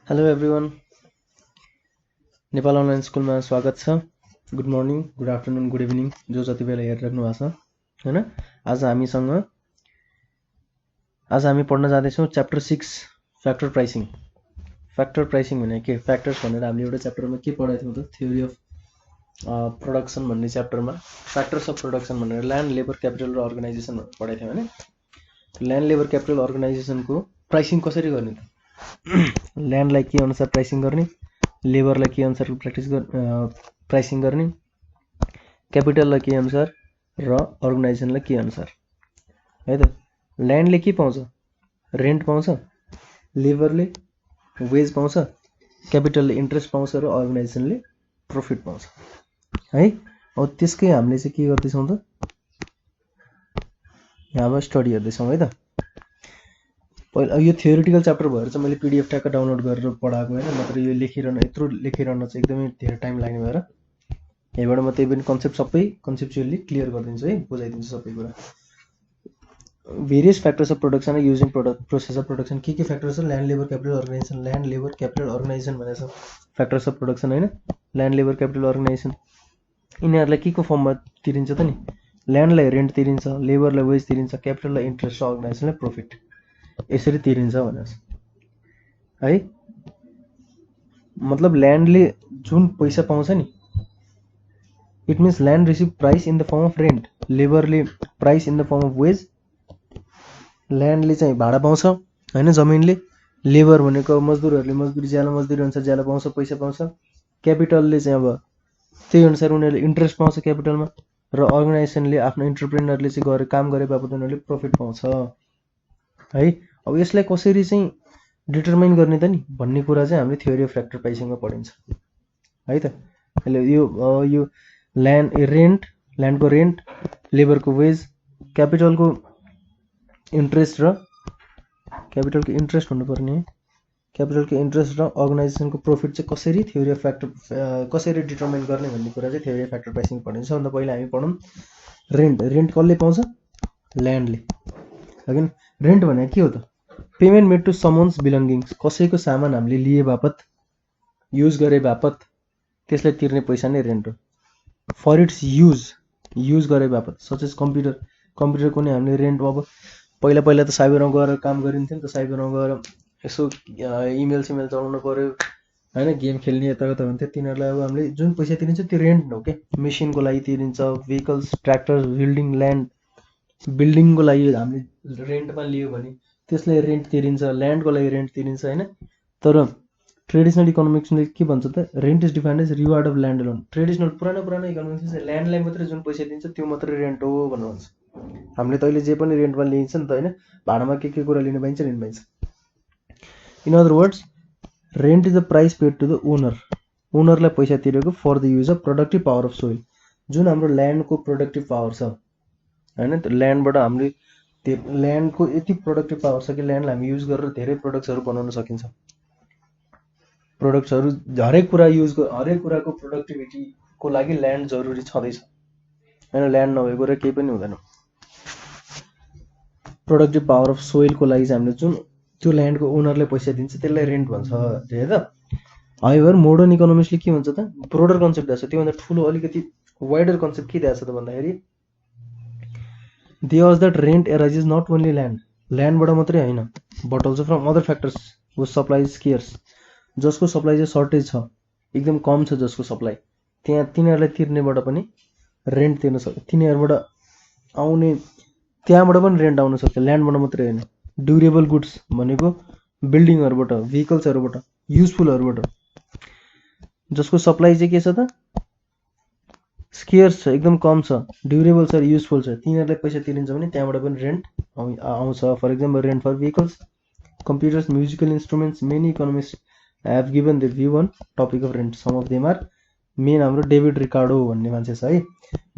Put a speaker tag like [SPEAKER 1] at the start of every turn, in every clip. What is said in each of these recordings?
[SPEAKER 1] Hello everyone, Nepal online स्कुलमा स्वागत छ। Good morning, good afternoon, good evening जो जति बेला हेरिराख्नु भएको छ हैन। आज हामी पढ्न जाँदैछौँ chapter 6 factor pricing. Factor pricing भने के? फ्याक्टर्स भनेर हामीले एउटा च्याप्टरमा के पढाएको थियौँ त? थ्योरी अफ प्रोडक्सन भन्ने च्याप्टरमा फ्याक्टर्स अफ प्रोडक्सन भनेर ल्यान्ड, लेबर, क्यापिटल र अर्गनाइजेसन भनेर पढाएको थियौँ हैन। ल्यान्ड, लेबर, क्यापिटल, अर्गनाइजेसनको प्राइसिङ कसरी गर्ने त? ल्यान्डलाई के अनुसार प्राइसिङ गर्ने, लेबरलाई के अनुसार प्राइसिङ गर्ने, क्यापिटललाई के अनुसार र अर्गनाइजेसनलाई के अनुसार है त। ल्यान्डले के पाउँछ? रेन्ट पाउँछ, लेबरले वेज पाउँछ, क्यापिटलले इन्ट्रेस्ट पाउँछ र अर्गनाइजेसनले प्रफिट पाउँछ है। अब त्यसकै हामीले चाहिँ के गर्दैछौँ त, यहाँमा स्टडी हेर्दैछौँ है त। पहिला यो थियोरिटिकल च्याप्टर भएर चाहिँ मैले पिडिएफ ट्याक्क डाउनलोड गरेर पढाएको होइन, नत्र यो यत्रो लेखिरहन चाहिँ एकदमै धेरै टाइम लाग्ने भएर यहीँबाट म त्यही पनि कन्सेप्ट सबै कन्सेप्चुअली क्लियर गरिदिन्छु है, बुझाइदिन्छु सबै कुरा। Various factors of production using process of production. के फ्याक्टर्स छ? Land, labour, capital, organisation. Land, labour, capital, organisation भनेको छ फ्याक्टर्स अफ प्रोडक्सन होइन। ल्यान्ड, लेबर, क्यापिटल, अर्गनाइजेसन यिनीहरूलाई के को फर्ममा तिरिन्छ त नि? ल्यान्डलाई रेन्ट तिरिन्छ, लेबरलाई वेज तिरिन्छ, क्यापिटललाई इन्ट्रेस्ट र अर्गनाइजेसनलाई प्रफिट, यसरी तिरिन्छ भनेर है। मतलब ल्यान्डले जुन पैसा पाउँछ नि, it means land receive price in the form of rent, लेबरले price in the form of wage. ल्यान्डले चाहिँ भाडा पाउँछ होइन, जमिनले। लेबर भनेको मजदुरहरूले मजदुरी ज्याला मजदुरी अनुसार ज्याला पाउँछ, पैसा पाउँछ। क्यापिटलले चाहिँ अब त्यही अनुसार उनीहरूले इन्ट्रेस्ट पाउँछ क्यापिटलमा, र अर्गनाइजेसनले आफ्नो इन्टरप्रेनरले चाहिँ काम गरे बापत उनीहरूले प्रफिट पाउँछ है। अब यसलाई कसरी चाहिँ डिटरमाइन गर्ने त नि भन्ने कुरा चाहिँ हामीले थ्योरी अफ फ्याक्टर प्राइसिङमा पढिन्छ है त। यो ल्यान्डको रेन्ट, लेबरको वेज, क्यापिटलको इन्ट्रेस्ट हुनुपर्ने, क्यापिटलको इन्ट्रेस्ट र अर्गनाइजेसनको प्रफिट चाहिँ कसरी थ्योरी अफ फ्याक्टर कसरी डिटरमाइन गर्ने भन्ने कुरा चाहिँ थ्योरी अफ फ्याक्टर प्राइसिङ पढिन्छ। सबभन्दा पहिला हामी पढौँ रेन्ट। रेन्ट कसले पाउँछ? ल्यान्डले। अगेन रेन्ट भनेको के हो त? Payment made to someone's belongings. कसैको सामान हामीले लिए बापत, युज गरे बापत त्यसलाई तिर्ने पैसा नै रेन्ट हो। फर इट्स युज गरे बापत, सच एज कम्प्युटरको नि हामीले रेन्ट। अब पहिला त साइबरमा गएर काम गरिन्थ्यो नि त, साइबरमा गएर यसो इमेल सिमेल चलाउनु पऱ्यो होइन, गेम खेल्ने यताउता हुन्थ्यो। तिनीहरूलाई अब हामीले जुन पैसा तिरिन्छ त्यो रेन्ट हो क्या। मेसिनको लागि तिरिन्छ, भेहिकल्स, ट्र्याक्टर, बिल्डिङको लागि हामीले रेन्टमा लियो भने त्यसलाई रेन्ट तिरिन्छ, ल्यान्डको लागि रेन्ट तिरिन्छ होइन। तर ट्रेडिसनल इकोनोमिक्सले के भन्छ त? Rent is defined as reward of land alone. Traditional पुरानो इकोनोमिक्स ल्यान्डलाई मात्रै जुन पैसा दिन्छ त्यो मात्रै रेन्ट हो भनेर भन्छ। हामीले त अहिले जे पनि रेन्टमा लिइन्छ नि त होइन, भाडामा के कुरा लिनु पाइन्छ लिनु पाइन्छ। In other words, rent is the price paid to the owner. ओनरलाई पैसा तिरेको for the use of productive power of soil. जुन हाम्रो ल्यान्डको प्रोडक्टिभ पावर छ होइन, त्यो ल्यान्डबाट हामीले त्यो ल्यान्डको यति प्रोडक्टिभ पावर छ कि ल्यान्डलाई हामी युज गरेर धेरै प्रोडक्ट्सहरू बनाउन सकिन्छ। प्रोडक्ट्सहरू हरेक कुराको प्रोडक्टिभिटीको लागि ल्यान्ड जरुरी छँदैछ होइन। ल्यान्ड नभएको र केही पनि हुँदैन। प्रोडक्टिभ पावर अफ सोइलको लागि चाहिँ हामीले जुन त्यो ल्यान्डको ओनरले पैसा दिन्छ त्यसलाई रेन्ट भन्छ है त। हाउएभर मोडर्न इकोनोमिक्सले के भन्छ त? ब्रोडर कन्सेप्ट दिएको छ। त्योभन्दा ठुलो अलिकति वाइडर कन्सेप्ट के दिएको छ त भन्दाखेरि, they was that rent arises not only ल्यान्डबाट मात्रै होइन, but also from other factors who supply scarce. जसको सप्लाई चाहिँ सर्टेज छ, एकदम कम छ जसको सप्लाई, तिनीहरूलाई तिर्नेबाट पनि रेन्ट तिर्न सक्छ। तिनीहरूबाट आउने त्यहाँबाट पनि रेन्ट आउन सक्छ, ल्यान्डबाट मात्रै होइन। ड्युरेबल गुड्स भनेको बिल्डिङहरूबाट, भेहिकल्सहरूबाट, युजफुलहरूबाट। जसको सप्लाई चाहिँ के छ त? स्केयर्स छ, एकदम कम छ, ड्युरेबल छ, युजफुल छ, तिनीहरूलाई पैसा तिरिन्छ भने त्यहाँबाट पनि रेन्ट आउँछ। For example rent for vehicles, computers, musical instruments. Many economist have given the view on topic of rent. Some of them are main हाम्रो डेभिड रिकार्डो भन्ने मान्छे छ है।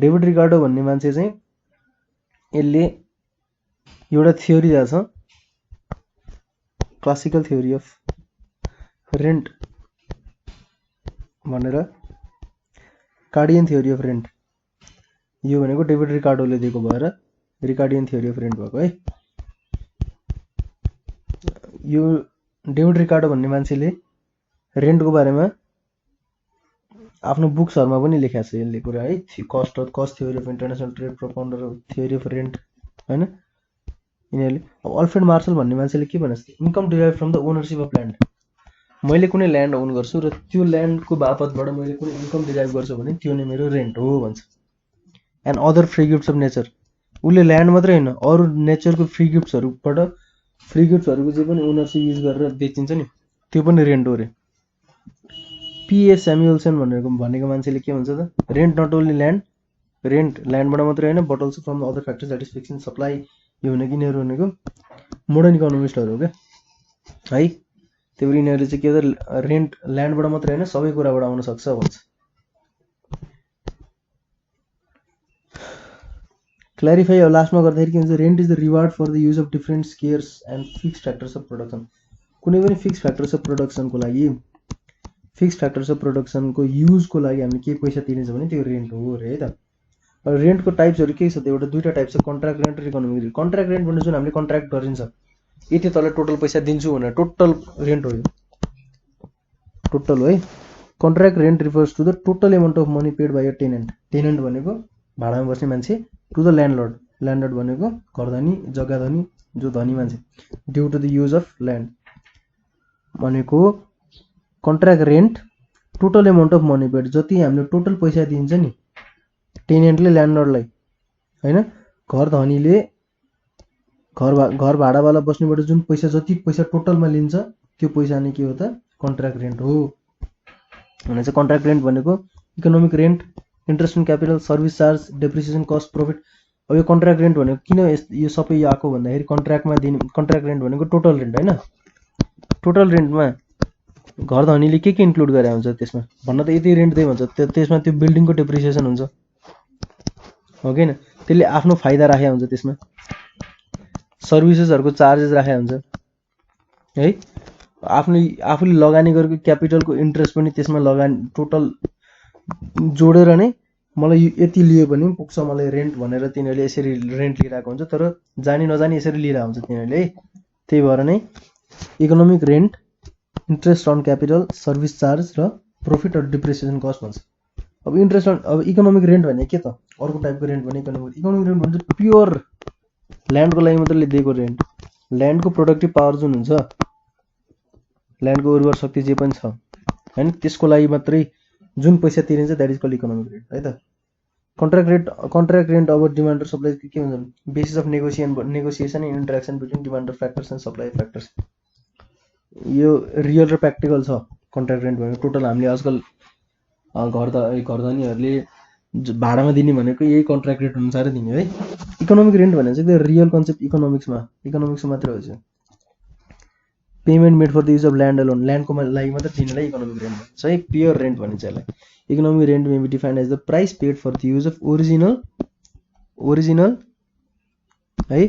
[SPEAKER 1] डेभिड रिकार्डो भन्ने मान्छे चाहिँ यसले एउटा थ्योरी दिएको छ, क्लासिकल थ्योरी अफ रेन्ट भनेर, कार्डियन थ्योरी अफ रेन्ट। यो भनेको डेभिड रिकार्डोले दिएको भएर रिकार्डियन थ्योरी अफ रेन्ट भएको है। यो डेभिड रिकार्डो भन्ने मान्छेले रेन्टको बारेमा आफ्नो बुक्सहरुमा पनि लेखेको छ यसले कुरा है। Cost theory of international trade propounder theory of rent हैन। यिनीहरूले अब अल्फ्रेड मार्शल भन्ने मान्छेले के भनेछ, income derive from the ownership of land. मैले कुनै ल्यान्ड ओन गर्छु र त्यो ल्यान्डको बापतबाट मैले कुनै इन्कम डिराइभ गर्छु भने त्यो नै मेरो रेन्ट हो भन्छ। And other free gifts of nature, उसले ल्यान्ड मात्रै होइन अरू नेचरको फ्री गिफ्ट्सहरूको जे पनि ओनरसिप युज गरेर बेचिन्छ नि त्यो पनि रेन्ट हो रे। पिए स्यामुएल्सन भनेको मान्छेले के भन्छ त, rent not only land, rent ल्यान्डबाट मात्रै होइन but also from the other factors that is fixing supply. यो भनेको यिनीहरू भनेको मोडर्न इकोनोमिस्टहरू हो क्या है। त्यही भएर यिनीहरूले चाहिँ के त रेन्ट ल्यान्डबाट मात्रै होइन सबै कुराबाट आउन सक्छ भन्छ। क्ल्यारिफाई अब लास्टमा गर्दाखेरि के भन्छ, rent is the reward for the use of different scarce and fix factors of production. कुनै पनि फिक्स फ्याक्टर्स अफ प्रोडक्सनको लागि, फिक्स फ्याक्टर्स अफ प्रोडक्सनको युजको लागि हामीले के पैसा तिर्छ भने त्यो रेन्ट हो रे है त। रेन्टको टाइप्सहरू के छ त, एउटा दुईवटा टाइप छ, कन्ट्र्याक्ट रेन्ट र इकोनोमिक रेन्ट। कन्ट्र्याक्ट रेन्ट भने जुन हामीले कन्ट्र्याक्ट गरिन्छ, यति तँलाई टोटल पैसा दिन्छु भनेर टोटल रेन्ट हो यो, टोटल हो है। Contract rent refers to the total amount of money paid by a tenant. Tenant भनेको भाडामा बस्ने मान्छे, टु द ल्यान्डलर्ड, ल्यान्डलर्ड भनेको घरधनी जग्गा धनी जो धनी मान्छे, due to the use of land भनेको contract rent total amount of money paid, जति हामीले टोटल पैसा दिन्छ नि टेनेन्टले ल्यान्डलर्डलाई होइन, घर धनीले घर भाडावाला बस्नेबाट जुन पैसा जति पैसा टोटलमा लिन्छ त्यो पैसा नै के हो त, कन्ट्र्याक्ट रेन्ट हो भने चाहिँ। कन्ट्र्याक्ट रेन्ट भनेको economic rent, interest in capital, service charge, depreciation, cost, profit. अब यो कन्ट्र्याक्ट रेन्ट भनेको किन यो सबै यो आएको भन्दाखेरि कन्ट्र्याक्टमा दिने, कन्ट्र्याक्ट रेन्ट भनेको टोटल रेन्ट होइन। टोटल रेन्टमा घर धनीले के इन्क्लुड गरे हुन्छ त्यसमा भन्न त यति रेन्ट दिए भन्छ, त्यसमा त्यो बिल्डिङको डेप्रिसिएसन हुन्छ हो कि होइन, त्यसले आफ्नो फाइदा राखेको हुन्छ, त्यसमा सर्भिसेसहरूको चार्जेस राखेको हुन्छ है। आफूले लगानी गरेको क्यापिटलको इन्ट्रेस्ट पनि त्यसमा लगानी टोटल जोडेर नै मलाई यति लियो भने पुग्छ मलाई रेन्ट भनेर तिनीहरूले यसरी रेन्ट लिइरहेको हुन्छ। तर जानी नजानी यसरी लिइरहेको हुन्छ तिनीहरूले है। त्यही भएर नै economic rent, interest on capital, service charge र प्रफिट र डिप्रिसिएसन कस्ट भन्छ। अब इन्ट्रेस्ट अन, अब इकोनोमिक रेन्ट भने के त, अर्को टाइपको रेन्ट भने इकोनोमिक रेन्ट भन्छ प्योर ल्यान्डको लागि मात्रै दिएको रेन्ट। ल्यान्डको प्रोडक्टिभ पावर जुन हुन्छ, ल्यान्डको उर्वर शक्ति जे पनि छ होइन, त्यसको लागि मात्रै जुन पैसा तिरिन्छ that is called economic rent है त। कन्ट्र्याक्ट रेन्ट अब डिमान्ड र सप्लाई के भन्छ, basis of negotiation and interaction between demand र फ्याक्टर्स एन्ड सप्लाई फ्याक्टर्स। यो रियल र प्र्याक्टिकल छ कन्ट्र्याक्ट रेन्ट भनेको। टोटल हामीले आजकल घरधनीहरूले भाडामा दिने भनेको यही कन्ट्र्याक्ट रेट अनुसारै दिने है। इकोनोमिक रेन्ट भनेको चाहिँ रियल कन्सेप्ट इकोनोमिक्समा मात्रै हो चाहिँ। Payment made for the use of land alone, ल्यान्डको लागि मात्रै दिनेलाई इकोनोमिक रेन्ट भन्छ है। प्योर रेन्ट भनिन्छ यसलाई। Economic rent may be defined as the price paid for the use of original है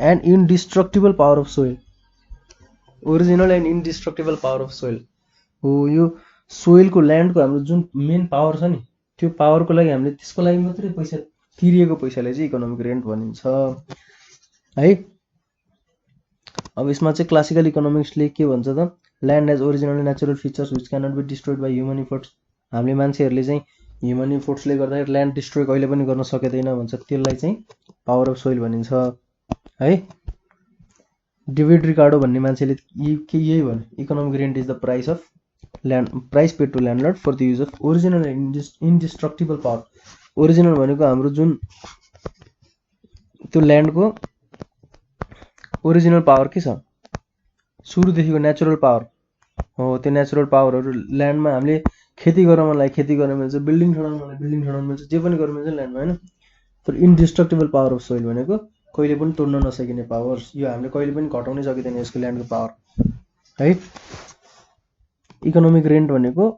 [SPEAKER 1] and indestructible power of soil. Original and indestructible power of soil हो। यो सोइलको, ल्यान्डको हाम्रो जुन मेन पावर छ नि, त्यो पावरको लागि हामीले त्यसको लागि मात्रै पैसा तिरिएको पैसालाई चाहिँ इकोनोमिक रेन्ट भनिन्छ है। अब यसमा चाहिँ क्लासिकल इकोनोमिक्सले के भन्छ त, land as original natural features which cannot be destroyed by human efforts. हामीले मान्छेहरूले चाहिँ ह्युमन इफोर्ट्सले गर्दाखेरि ल्यान्ड डिस्ट्रोय कहिले पनि गर्न सकिँदैन भन्छ, त्यसलाई चाहिँ पावर अफ सोइल भनिन्छ है। डेभिड रिकार्डो भन्ने मान्छेले यही भने, economic rent is the price of land, price paid to landlord for the use of original and indestructible power. Original भनेको हाम्रो जुन त्यो ल्यान्डको ओरिजिनल पावर के छ, सुरुदेखिको नेचुरल पावर हो। त्यो नेचुरल पावरहरू ल्यान्डमा हामीले खेती गर्न मनलाई खेती गर्न मिल्छ, बिल्डिङ ठडाउन मनलाई बिल्डिङ ठडाउन मिल्छ, जे पनि गर्न मिल्छ ल्यान्डमा होइन। तर इनडिस्ट्रक्टिबल पावर अफ सोइल भनेको कहिले पनि तोड्न नसकिने पावर्स, यो हामीले कहिले पनि घटाउनै सकिँदैन यसको ल्यान्डको पावर है। इकोनोमिक रेन्ट भनेको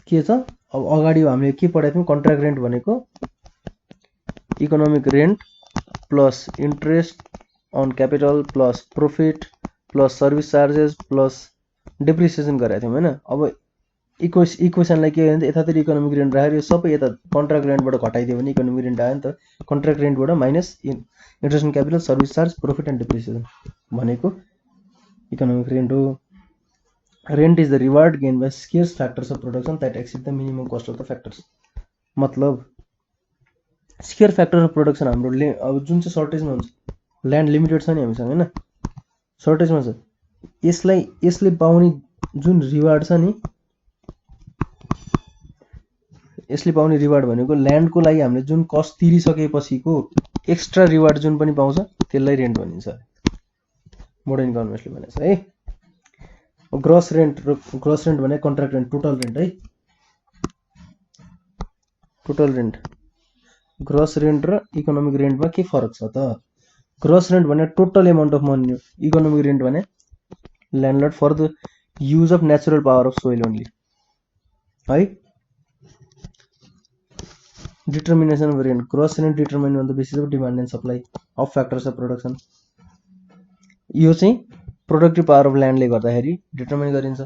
[SPEAKER 1] के छ, अब अगाडि हामीले के पढाएको थियौँ, कन्ट्र्याक्ट रेन्ट भनेको economic rent plus interest on capital plus profit plus service charges plus depreciation गरेको थियौँ होइन। अब इक्वेसनलाई के भन्छ, यतातिर इकोनोमिक रेन्ट राखेर यो सबै यता कन्ट्र्याक्ट रेन्टबाट घटाइदियो भने इकोनोमिक रेन्ट आयो नि त। कन्ट्र्याक्ट रेन्टबाट minus interest in capital, service charge, profit and depreciation भनेको इकोनोमिक रेन्ट हो rent is the reward gain by scarce factors of production that exceed the minimum cost of the factors. मतलब scarce factor of production हाम्रो अब जुन चाहिँ सर्टेजमा हुन्छ, land limited छ नि हामीसँग होइन, सर्टेजमा छ, यसले पाउने जुन रिवार्ड छ नि, यसले पाउने रिवार्ड भनेको ल्यान्डको लागि हामीले जुन कस्ट तिरिसकेपछिको एक्स्ट्रा रिवार्ड जुन पनि पाउँछ त्यसलाई रेन्ट भनिन्छ, मोडर्न इकोनोमिक्सले भनेको छ है। ग्रस रेन्ट भने कन्ट्र्याक्ट रेन्ट, टोटल रेन्ट है, टोटल रेन्ट। ग्रस रेन्ट र इकोनोमिक रेन्टमा के फरक छ त? ग्रस रेन्ट भने टोटल एमाउन्ट अफ मनी हो, इकोनोमिक रेन्ट भने landlord for the use of natural power of soil only है। Determination of rent, gross rent determine on the basis of demand and supply of factors of production. यो चाहिँ productive power of ल्यान्डले गर्दाखेरि determine गरिन्छ।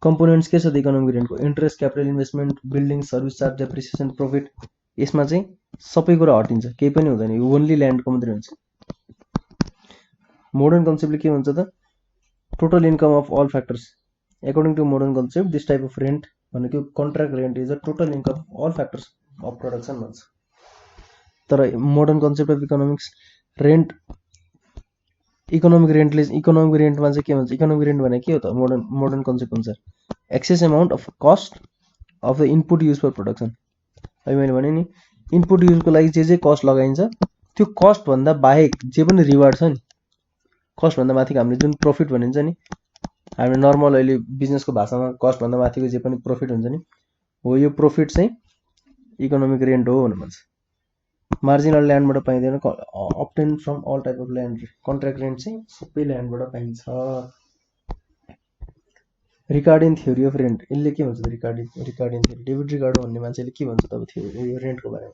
[SPEAKER 1] Components के छ त economic रेन्टको? Interest, capital investment, building, service charge, depreciation, profit. यसमा चाहिँ सबै कुरा हटिन्छ, केही पनि हुँदैन, यो ओन्ली ल्यान्डको मात्रै हुन्छ। मोडर्न कन्सेप्टले के भन्छ त? Total income of all factors. According to modern concept this type of rent भनेको contract rent is a total income of all factors of production भन्छ। तर modern concept of economics rent, economic रेन्टमा चाहिँ के भन्छ? इकोनोमिक रेन्ट भनेको के हो त? मोडर्न कन्सेप्ट अनुसार excess amount of cost of the input use for production. है मैले भने नि इनपुट युजको लागि जे कस्ट लगाइन्छ त्यो कस्टभन्दा बाहेक जे पनि रिवार्ड छ नि, कस्टभन्दा माथिको हामीले जुन प्रफिट भनिन्छ नि, हामीले नर्मल अहिले बिजनेसको भाषामा कस्टभन्दा माथिको जे पनि प्रफिट हुन्छ नि, हो यो प्रफिट चाहिँ इकोनोमिक रेन्ट हो भनेर भन्छ। मार्जिनल ल्यान्डबाट पाइँदैन, obtain from all type of land. Contract rent चाहिँ सबै ल्यान्डबाट पाइन्छ। रिकार्डियन थ्योरी अफ रेन्ट, यसले के भन्छ त? रिकार्डियन थ्योरी, डेभिड रिकार्डो भन्ने मान्छेले के भन्छ त अब थ्योरी रेन्टको बारेमा?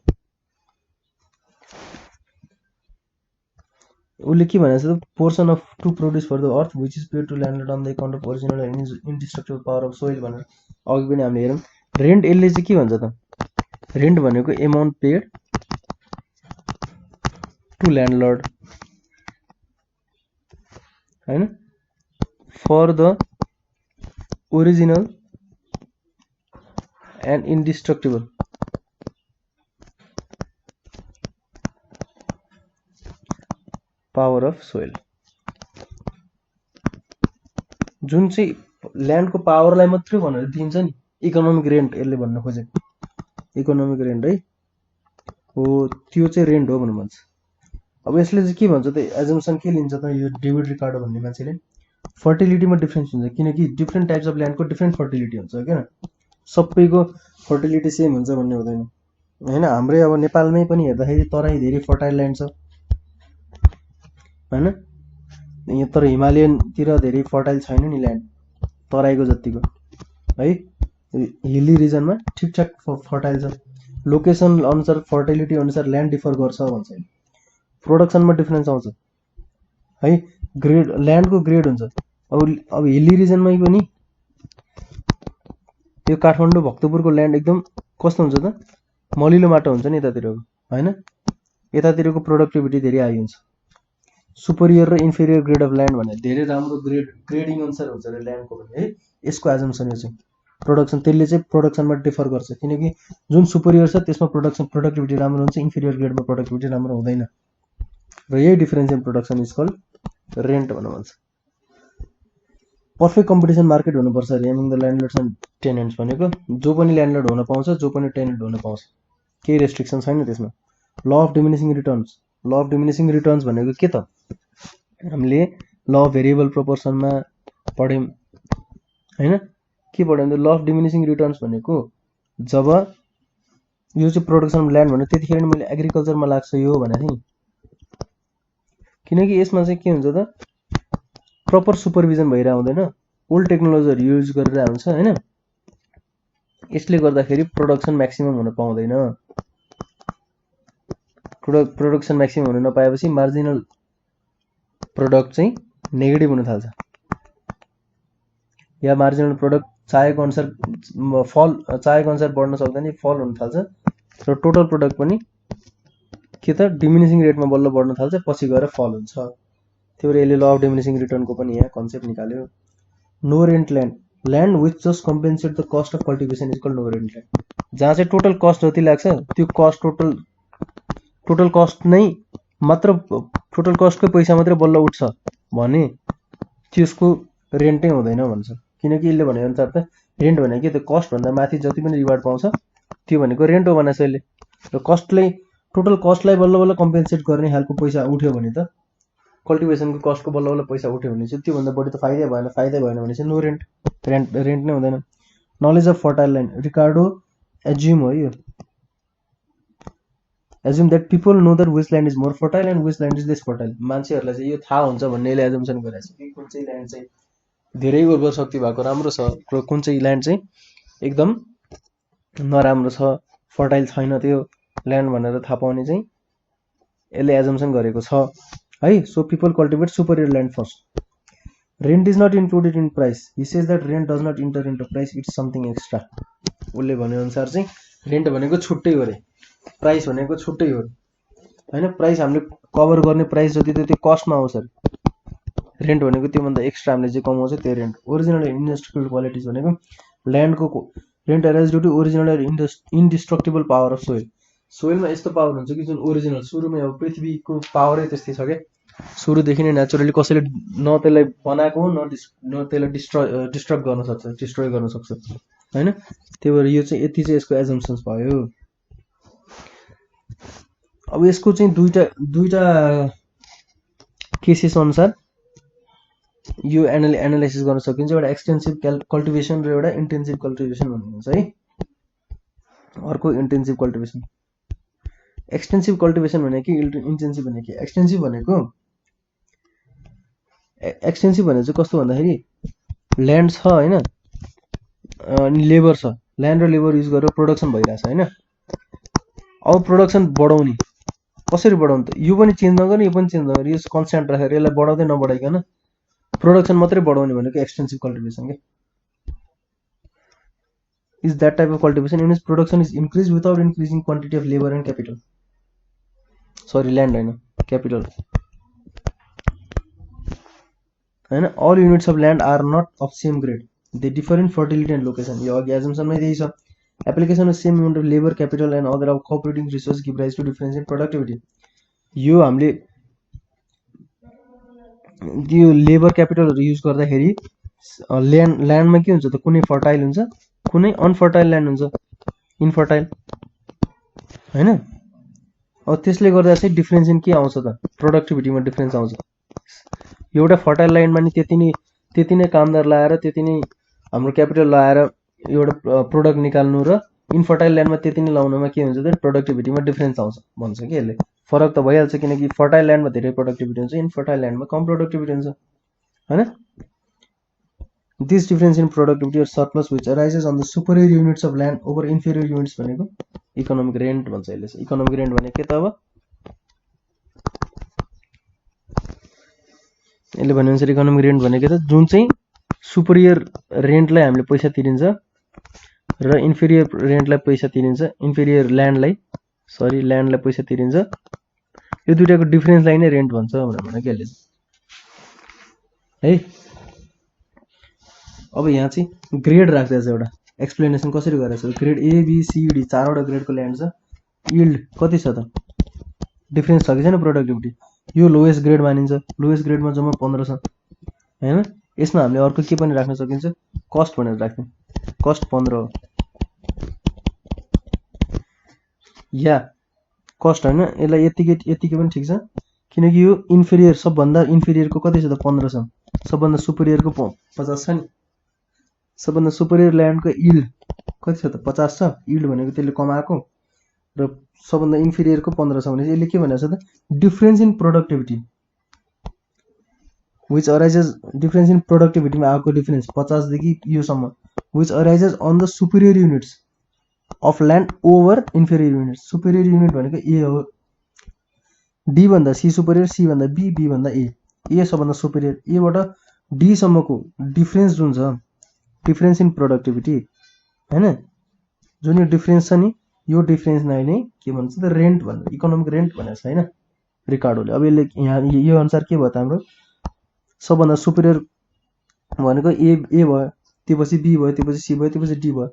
[SPEAKER 1] उसले के भनेको छ त? Portion of to produce for the earth which is paid to landlord on the account of original and indestructible power of soil भनेर अघि पनि हामीले हेरौँ। रेन्ट यसले चाहिँ के भन्छ त? रेन्ट भनेको एमाउन्ट पेड टु ल्यान्डलर्ड हैन for the original and indestructible power of soil. जुन चाहिँ ल्यान्डको पावरलाई मात्रै भनेर दिन्छ नि, इकोनोमिक रेन्ट यसले भन्न खोजेको। इकोनोमिक रेन्ट है हो, त्यो चाहिँ रेन्ट हो भनेर भन्छ। अब यसले चाहिँ के भन्छ त? एजम्सन के लिन्छ त यो डेभिड रिकार्डो भन्ने मान्छेले? फर्टिलिटीमा डिफ्रेन्स हुन्छ, किनकि डिफ्रेन्ट टाइप्स अफ ल्यान्डको डिफ्रेन्ट फर्टिलिटी हुन्छ क्या, सबैको फर्टिलिटी सेम हुन्छ भन्ने हुँदैन होइन। हाम्रै अब नेपालमै पनि हेर्दाखेरि तराई धेरै फर्टाइल ल्यान्ड छ होइन, तर हिमालयनतिर धेरै फर्टाइल छैन नि ल्यान्ड तराईको जतिको है। हिली रिजनमा ठिकठाक फर्टाइल छ। लोकेसन अनुसार फर्टिलिटी अनुसार ल्यान्ड डिफर गर्छ भन्छ। प्रोडक्सनमा डिफ्रेन्स आउँछ है, ग्रेड ल्यान्डको ग्रेड हुन्छ। अब हिली रिजनमै पनि यो काठमाडौँ भक्तपुरको ल्यान्ड एकदम कस्तो हुन्छ त? मलिलो माटो हुन्छ नि यतातिरको होइन, यतातिरको प्रोडक्टिभिटी धेरै हाई हुन्छ। सुपरियर र इन्फेरियर ग्रेड अफ ल्यान्ड भने धेरै राम्रो ग्रेडिङ अनुसार हुन्छ अरे ल्यान्डको भने है। यसको एजम्सन यो चाहिँ प्रोडक्सन, त्यसले चाहिँ प्रोडक्सनमा डिफर गर्छ, किनकि जुन सुपरियर छ त्यसमा प्रोडक्टिभिटी राम्रो हुन्छ, इन्फेरियर ग्रेडमा प्रोडक्टिभिटी राम्रो हुँदैन। र यही difference in production is called rent भनेर भन्छ। पर्फेक्ट कम्पिटिसन मार्केट हुनुपर्छ are among the landlords and tenants भनेको जो पनि ल्यान्डलर्ड हुन पाउँछ, जो पनि टेनेन्ट हुन पाउँछ, केही रेस्ट्रिक्सन छैन त्यसमा। Law of diminishing returns, law of diminishing returns भनेको के त? हामीले ल अफ भेरिएबल प्रोपोर्सनमा पढ्यौँ होइन, के पढ्यौँ त? ल अफ डिमिनिसिङ रिटर्न्स भनेको जब यो चाहिँ प्रोडक्सन ल्यान्ड भन्यो त्यतिखेर नि मैले एग्रिकल्चरमा लाग्छ यो भनेको थिएँ, किनकि यसमा चाहिँ के हुन्छ त? प्रपर सुपरभिजन भइरहेको हुँदैन, ओल्ड टेक्नोलोजीहरू युज गरेर हुन्छ होइन। यसले गर्दाखेरि प्रोडक्सन म्याक्सिमम हुन पाउँदैन। प्रोडक्सन म्याक्सिमम हुन नपाएपछि मार्जिनल प्रोडक्ट चाहिँ नेगेटिभ हुन थाल्छ, या मार्जिनल प्रोडक्ट चाहेको अनुसार बढ्न सक्दैन, फल हुन थाल्छ। र टोटल प्रोडक्ट पनि के त? डिमिनिसिङ रेटमा बल्ल बढ्न थाल्छ, पछि गएर फल हुन्छ। त्यो भएर यसले ल अफ डिमिनिसिङ रिटर्नको पनि यहाँ कन्सेप्ट निकाल्यो। No rent land land which just compensate the cost of cultivation is called no rent land. जहाँ चाहिँ टोटल कस्ट जति लाग्छ त्यो कस्ट टोटल कस्ट नै मात्र टोटल कस्टकै पैसा मात्रै बल्ल उठ्छ भने त्यसको रेन्टै हुँदैन भन्छ। किनकि यसले भने अनुसार त रेन्ट भनेको त्यो कस्टभन्दा माथि जति पनि रिवार्ड पाउँछ त्यो भनेको रेन्ट हो भनेछ यसले। र कस्टलाई टोटल कस्टलाई बल्ल बल्ल कम्पेन्सेट गर्ने खालको पैसा उठ्यो भने त कल्टिभेसनको कस्टको बल्ल बल्ल पैसा उठ्यो भने चाहिँ त्योभन्दा बढी त फाइदै भएन भने चाहिँ नो रेन्ट नै हुँदैन। Knowledge of fertile land Ricardo assume हो यो। Assume that people know that which land is more fertile and which land is lace fertile. मान्छेहरूलाई चाहिँ यो थाहा हुन्छ भन्ने यसले एजम्सन गरेको छ कि कुन चाहिँ ल्यान्ड चाहिँ धेरै उर्वर शक्ति भएको राम्रो छ र कुन चाहिँ ल्यान्ड चाहिँ एकदम नराम्रो छ, फर्टाइल छैन त्यो ल्यान्ड भनेर थाहा पाउने चाहिँ यसले एजम्सन गरेको छ है। So people cultivate superior land first. Rent is not included in price. He says that rent does not enter into price, it's something extra. उसले भनेअनुसार चाहिँ रेन्ट भनेको छुट्टै हो रे, प्राइस भनेको छुट्टै हो होइन। प्राइस हामीले कभर गर्ने प्राइस जति त्यो कस्टमा आउँछ। रेन्ट भनेको त्योभन्दा एक्स्ट्रा हामीले जे कमाउँछ त्यो रेन्ट। ओरिजिनल इन्डस्ट्रियल क्वालिटिज भनेको ल्यान्डको rent arise due to original and indestructible power of soil. सोइलमा यस्तो पावर हुन्छ कि जुन ओरिजिनल सुरुमै अब पृथ्वीको पावरै त्यस्तै छ क्या, सुरुदेखि नै नेचुरली कसैले न त्यसलाई बनाएको न त्यसलाई डिस्ट्रोय गर्न सक्छ होइन। त्यही भएर यो चाहिँ यति चाहिँ यसको एजम्सन्स भयो। अब यसको चाहिँ दुईटा केसेस अनुसार यो एनालाइसिस गर्न सकिन्छ। एउटा एक्सटेन्सिभ कल्टिभेसन र एउटा इन्टेन्सिभ कल्टिभेसन भन्ने हुन्छ है। अर्को इन्टेन्सिभ कल्टिभेसन। एक्सटेन्सिभ कल्टिभेसन भनेको इन्टेन्सिभ भनेको एक्सटेन्सिभ भनेको चाहिँ कस्तो भन्दाखेरि ल्यान्ड छ होइन, अनि लेबर छ, ल्यान्ड र लेबर युज गरेर प्रोडक्सन भइरहेछ होइन। अब प्रोडक्सन बढाउने कसरी बढाउनु त, यो पनि चेन्ज नगर्ने यो पनि चेन्ज नगर्ने, यो कन्स्ट्यान्ट राखेर यसलाई बढाउँदै नबढाइकन प्रोडक्सन मात्रै बढाउने भनेको एक्सटेन्सिभ कल्टिभेसन के is that type of cultivation in which production is increase without increasing quantity of labour and capital. Sorry land होइन क्यापिटल होइन। All units of land are not of same grade, they differ in fertility and location. यो अघि एजम्सनमै त्यही छ। Application of same amount of labour capital and other of cooperating resource give rise to difference in productivity. यो हामीले यो labour क्यापिटलहरू use गर्दाखेरि ल्यान्डमा के हुन्छ त, कुनै फर्टाइल हुन्छ कुनै अनफर्टाइल ल्यान्ड हुन्छ, इनफर्टाइल होइन। अब त्यसले गर्दा चाहिँ डिफरेन्स इन के आउँछ त, प्रोडक्टिभिटीमा डिफरेन्स आउँछ। एउटा फर्टाइल ल्यान्डमा नि त्यति नै कामदार लगाएर त्यति नै हाम्रो क्यापिटल लगाएर एउटा प्रोडक्ट निकाल्नु र इनफर्टाइल ल्यान्डमा त्यति नै लाउनुमा के हुन्छ त, प्रोडक्टिभिटीमा डिफरेन्स आउँछ भन्छ कि यसले। फरक त भइहाल्छ किनकि फर्टाइल ल्यान्डमा धेरै प्रोडक्टिभिटी हुन्छ, इनफर्टाइल ल्यान्डमा कम प्रोडक्टिभिटी हुन्छ होइन। This difference in productivity or surplus which arises on the superior units of land over inferior units भनेको इकोनोमिक रेन्ट भन्छ यसले। इकोनोमिक रेन्ट भनेको के त, अब यसले भनेअनुसार इकोनोमिक रेन्ट भनेको त जुन चाहिँ सुपरियर रेन्टलाई हामीले पैसा तिरिन्छ र इन्फेरियर रेन्टलाई पैसा तिरिन्छ, इन्फेरियर ल्यान्डलाई पैसा तिरिन्छ, यो दुइटाको डिफरेन्सलाई नै रेन्ट भन्छ भनेको यसले है। अब यहाँ चाहिँ ग्रेड राख्दैछ, एउटा एक्सप्लेनेसन कसरी गरेछ। ग्रेड ABCD चारवटा ग्रेडको ल्यान्ड छ। यिल्ड कति छ त, डिफरेन्स छ कि छैन प्रोडक्टिभिटी। यो लोएस्ट ग्रेड मानिन्छ, लोएस्ट ग्रेडमा जम्मा 15 छ होइन। यसमा हामीले अर्को के पनि राख्न सकिन्छ, कस्ट भनेर राख्ने, कस्ट 15 हो या कस्ट होइन। यसलाई यतिकै पनि ठिक छ किनकि यो इन्फेरियर, सबभन्दा इन्फेरियरको कति छ त 15 छ, सबभन्दा सुपरियरको 50 छ नि। सबभन्दा सुपरियर ल्यान्डको यिल्ड कति छ त 50 छ, यिल्ड भनेको त्यसले कमाएको, र सबभन्दा इन्फेरियरको 15 छ भने यसले के भनेको छ त, difference in productivity which arises, difference in प्रोडक्टिभिटीमा आएको डिफरेन्स 50 देखि योसम्म, which arises on the superior units of land over inferior units. Superior unit भनेको ए हो, डी भन्दा सी सुपरियर, सी भन्दा बी, बी भन्दा ए सबभन्दा सुपरियर। एबाट डी सम्मको डिफरेन्स जुन छ, डिफरेन्स इन प्रोडक्टिभिटी होइन, जुन यो डिफरेन्स छ नि, यो डिफरेन्सलाई नै के भन्छ त, रेन्ट भनेर, इकोनोमिक रेन्ट भनेको छ होइन रिकार्डोले। अब यसले यहाँ यो अनुसार के भयो त, हाम्रो सबभन्दा सुपरियर भनेको ए भयो, त्योपछि बी भयो, त्योपछि सी भयो, त्योपछि डी भयो।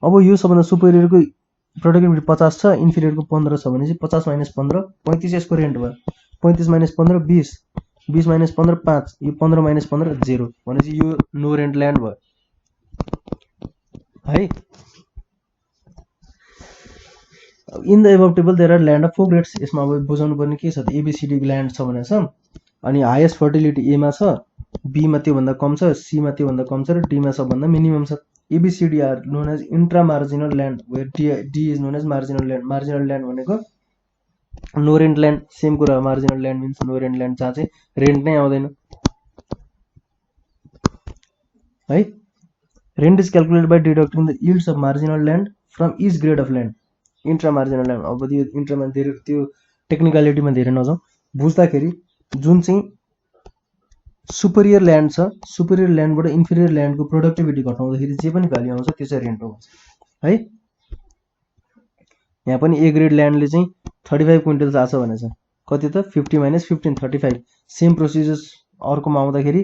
[SPEAKER 1] अब यो सबभन्दा सुपेरियरको प्रोडक्टिभिटी 50 छ, इन्फिरियरको 15 छ भनेपछि 50 माइनस 15 35 यसको रेन्ट भयो। 35 माइनस 15 20, 20 माइनस 15 5, यो 15 माइनस 15 0 भनेपछि यो नो रेन्ट ल्यान्ड भयो है। In the above table there are land of 4 grades. यसमा अब बुझाउनु पर्ने के छ त, एबिसिडी ल्यान्ड छ भनेको छ, अनि हाइएस्ट फर्टिलिटी एमा छ, बीमा त्योभन्दा कम छ, सीमा त्योभन्दा कम छ, र डीमा सबभन्दा मिनिमम छ। A B C D are known as intra marginal land, where D is known as marginal land. Marginal land भनेको नो रेन्ट ल्यान्ड, सेम कुरा हो। Marginal land means no rent land, जहाँ चाहिँ रेन्ट नै आउँदैन है। Rent is calculated by deducting the yields of marginal land from each grade of land. Intra marginal land, अब त्यो इन्ट्रामा धेरै त्यो टेक्निकलिटीमा धेरै नजाउँ, बुझ्दाखेरि जुन चाहिँ सुपेरियर ल्यान्ड छ, सुपेरियर ल्यान्डबाट इन्फिरियर ल्यान्डको प्रोडक्टिभिटी घटाउँदाखेरि जे पनि भ्याल्यु आउँछ त्यो चाहिँ रेन्ट हो है। यहाँ पनि ए ग्रेड ल्यान्डले चाहिँ 35 क्विन्टल आएको छ भनेछ, कति त 50 माइनस 15 35। सेम प्रोसिजर्स अर्कोमा आउँदाखेरि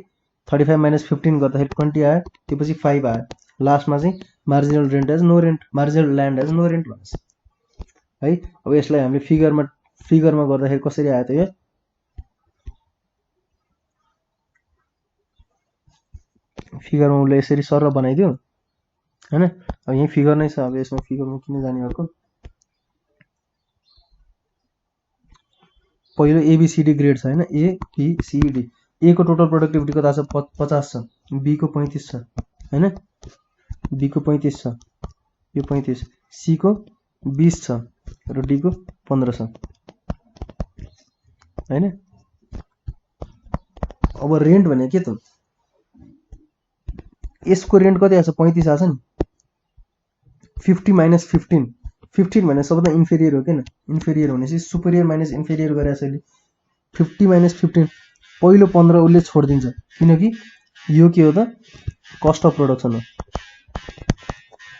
[SPEAKER 1] 35 माइनस 15 गर्दाखेरि 20 आयो, त्यसपछि 5 आयो, लास्टमा चाहिँ marginal rent as no rent, marginal land as no rent भन्छ है। अब यसलाई हामीले फिगरमा गर्दाखेरि कसरी आयो त, यो फिगरमा उसले यसरी सर बनाइदियो हैन। अब यही फिगर नै छ, अब यसमा फिगरमा किन जाने अर्को। पहिलो एबिसिडी ग्रेड छ हैन, ए बी सी डी। ए को टोटल प्रोडक्टिभिटी कता छ 50 छ, बी को 35 छ हैन, बी को 35 छ, यो 35, सी को 20 छ र डी को 15 छ हैन। अब रेन्ट भने के त, यसको रेन्ट कति आछ 35 आछ नि, 50 माइनस 15, 15 भने सबभन्दा इन्फेरियर हो किन, इन्फेरियर भनेपछि सुपेरियर माइनस इन्फेरियर गरेर छ। 50 माइनस 15, पहिलो 15 उसले छोडिदिन्छ, किनकि यो के हो त, कस्ट अफ प्रोडक्सन हो।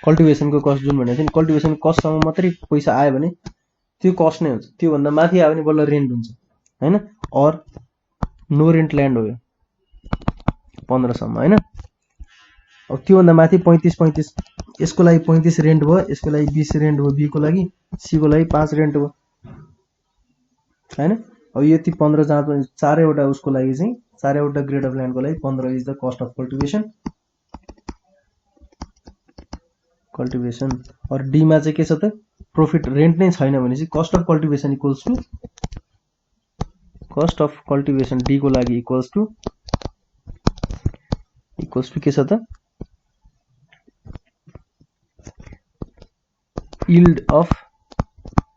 [SPEAKER 1] कल्टिभेसनको कस्ट जुन भनेको थियो नि, कल्टिभेसन कस्टसम्म मात्रै पैसा आयो भने त्यो कस्ट नै हुन्छ, त्योभन्दा माथि आयो भने बल्ल रेन्ट हुन्छ हैन। अर नो रेन्ट ल्यान्ड हो यो 15 सम्म हैन। अब त्योभन्दा माथि 35, यसको लागि 35 रेन्ट भयो, यसको लागि 20 रेन्ट भयो, बी को लागि, सी को लागि 5 रेन्ट भयो हैन। अब यति 15 जहाँ पनि चारैवटा उसको लागि चाहिँ, चारैवटा ग्रेड अफ ल्यान्डको लागि 15 is the cost of cultivation. और डीमा चाहिँ के छ त, प्रॉफिट रेन्ट नै छैन भनेपछि cost of cultivation equals to, cost of cultivation D को लागि इक्वल्स टु के छ त, यील्ड अफ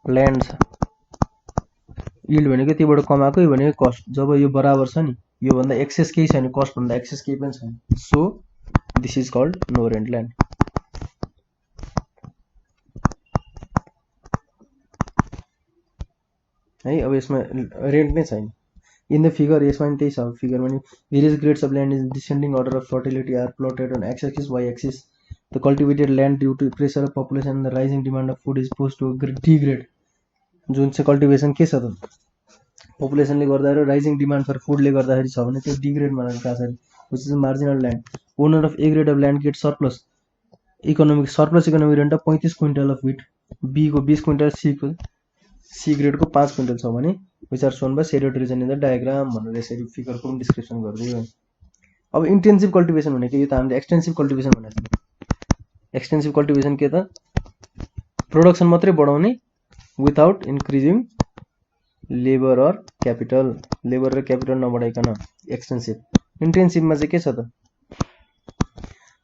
[SPEAKER 1] ल्यान्ड छ। यील्ड भनेको त्योबाट कमाएकै भनेको कस्ट, जब यो बराबर छ नि, यो भन्दा एक्सेस केही छैन, कस्ट भन्दा एक्सेस केही पनि छैन, so this is called no rent land है। अब यसमा रेन्ट नै छैन इन द फिगर, यसमा पनि त्यही छ फिगरमा नि। Various grades of land in descending order of fertility are plotted on X axis Y axis. The cultivated land due to pressure of population and the rising demand of food is post to D grade. जुन चाहिँ cultivation के छ त, पपुलेसनले गर्दा र rising demand for फुडले गर्दाखेरि छ भने त्यो डी ग्रेडमा गएको छ, which is marginal land. Owner of A grade of land get surplus economic rent of 35 quintal of wheat, B को 20 क्विन्टल, सी ग्रेड को 5 क्विन्टल छ भने, which are shown by shaded region in the diagram भनेर यसरी फिगरको पनि description गरिदियो। अब intensive cultivation भनेको यो त हामीले एक्सटेन्सिभ कल्टिभेसन भनेको छ। एक्सटेन्सिभ कल्टिभेसन के त, प्रोडक्सन मात्रै बढाउने without increasing labour or capital, labour र क्यापिटल नबढाइकन एक्सटेन्सिभ। इन्टेन्सिभमा चाहिँ के छ त,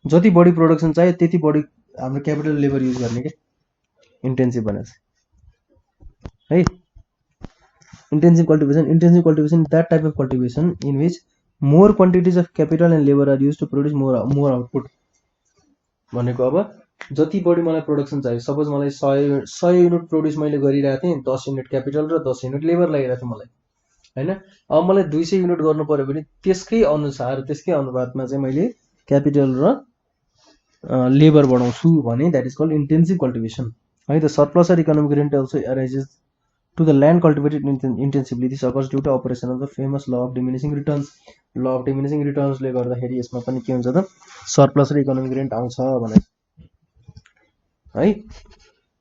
[SPEAKER 1] जति बढी प्रोडक्सन चाहियो त्यति बढी हाम्रो क्यापिटल लेबर युज गर्ने के इन्टेन्सिभ भनेको छ है। Intensive cultivation that type of cultivation in which more quantities of capital and labour are use to produce more output भनेको। अब जति बढी मलाई प्रोडक्सन चाहियो, सपोज मलाई 100 युनिट प्रोड्युस मैले गरिरहेको थिएँ, 10 युनिट क्यापिटल र 10 युनिट लेबर लागिरहेको थियो मलाई हैन। अब मलाई 200 युनिट गर्नु पर्यो भने त्यसकै अनुसार, त्यसकै अनुपातमा चाहिँ मैले क्यापिटल र लेबर बढाउँछु भने that is called intensive cultivation है। The surplus or economic rent also arises to the land cultivated intensively. This occurs due to operation of the famous law of diminishing returns. Law of diminishing returns ले गर्दाखेरि यसमा पनि के हुन्छ त surplus र economic rent आउँछ भने है.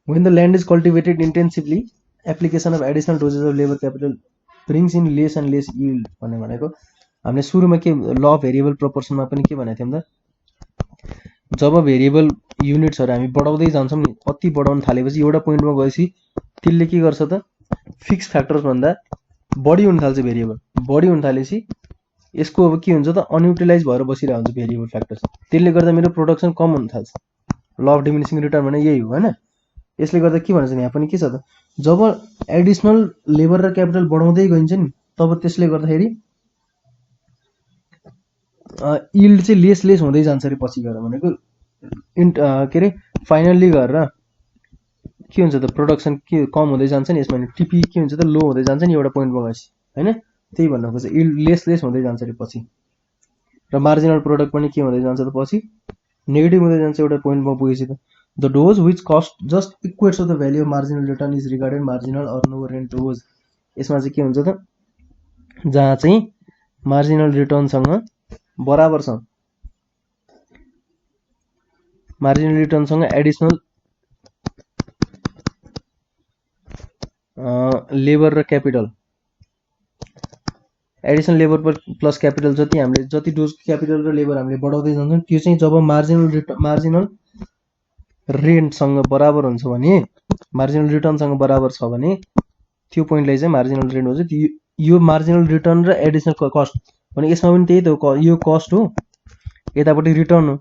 [SPEAKER 1] When the land is cultivated intensively, application of additional doses of labor capital brings in less and less yield भनेको हामीले सुरुमा के law of variable proportion मा पनि के भनेको थियौं त जब भेरिएबल युनिट्सहरु हामी बढाउँदै जान्छौं नि अति बढाउन थालेपछि एउटा पोइन्टमा गएपछि त्यसले के गर्छ त फिक्स फ्याक्टर्स भन्दा बढी हुन थाल्छ भेरिएबल बढी हुन थालेपछि यसको अब के हुन्छ त अनयुटिलाइज भएर बसिरा हुन्छ भेरिएबल फ्याक्टर्स त्यसले गर्दा मेरो प्रोडक्सन कम हुन थाल्छ ल अफ डिमिनिशिङ रिटर्न भने यही हो हैन यसले गर्दा के भन्छ यहाँ पनि के छ त जब एडिशनल लेबर र क्यापिटल बढाउँदै गइन्छ नि तब त्यसले गर्दाखेरि यील्ड चाहिँ लेस हुँदै जान्छ रे पछि गएर भनेको के रे फाइनल्ली गएर के हुन्छ त प्रोडक्सन के कम हुँदै जान्छ नि यसमा टिपी के हुन्छ त लो हुँदै जान्छ नि एउटा पोइन्टमा गएपछि हैन त्यही भन्नु खोज्छ यील्ड लेस हुँदै जान्छ रे पछि र मार्जिनल प्रोडक्ट पनि के हुँदै जान्छ त पछि नेगेटिभ हुँदै जान्छ एउटा पोइन्टमा पुगेपछि त the dose which cost just equates of the value of marginal return is regarded marginal or no rent dose यसमा चाहिँ के हुन्छ त जहाँ चाहिँ मार्जिनल रिटर्नसँग बराबर छ मार्जिनल रिटर्नसँग एडिशनल लेबर र capital additional labour plus capital जति हामीले जति डोज क्यापिटल र लेबर हामीले बढाउँदै जान्छौं त्यो चाहिँ जब मार्जिनल रेन्टसँग बराबर हुन्छ भने मार्जिनल रिटर्नसँग बराबर छ भने त्यो पोइन्टलाई चाहिँ मार्जिनल रेन्ट हुन्छ यो मार्जिनल रिटर्न र एडिशनल कस्ट भने यसमा पनि त्यही त हो यो कस्ट हो यतापट्टि रिटर्न हो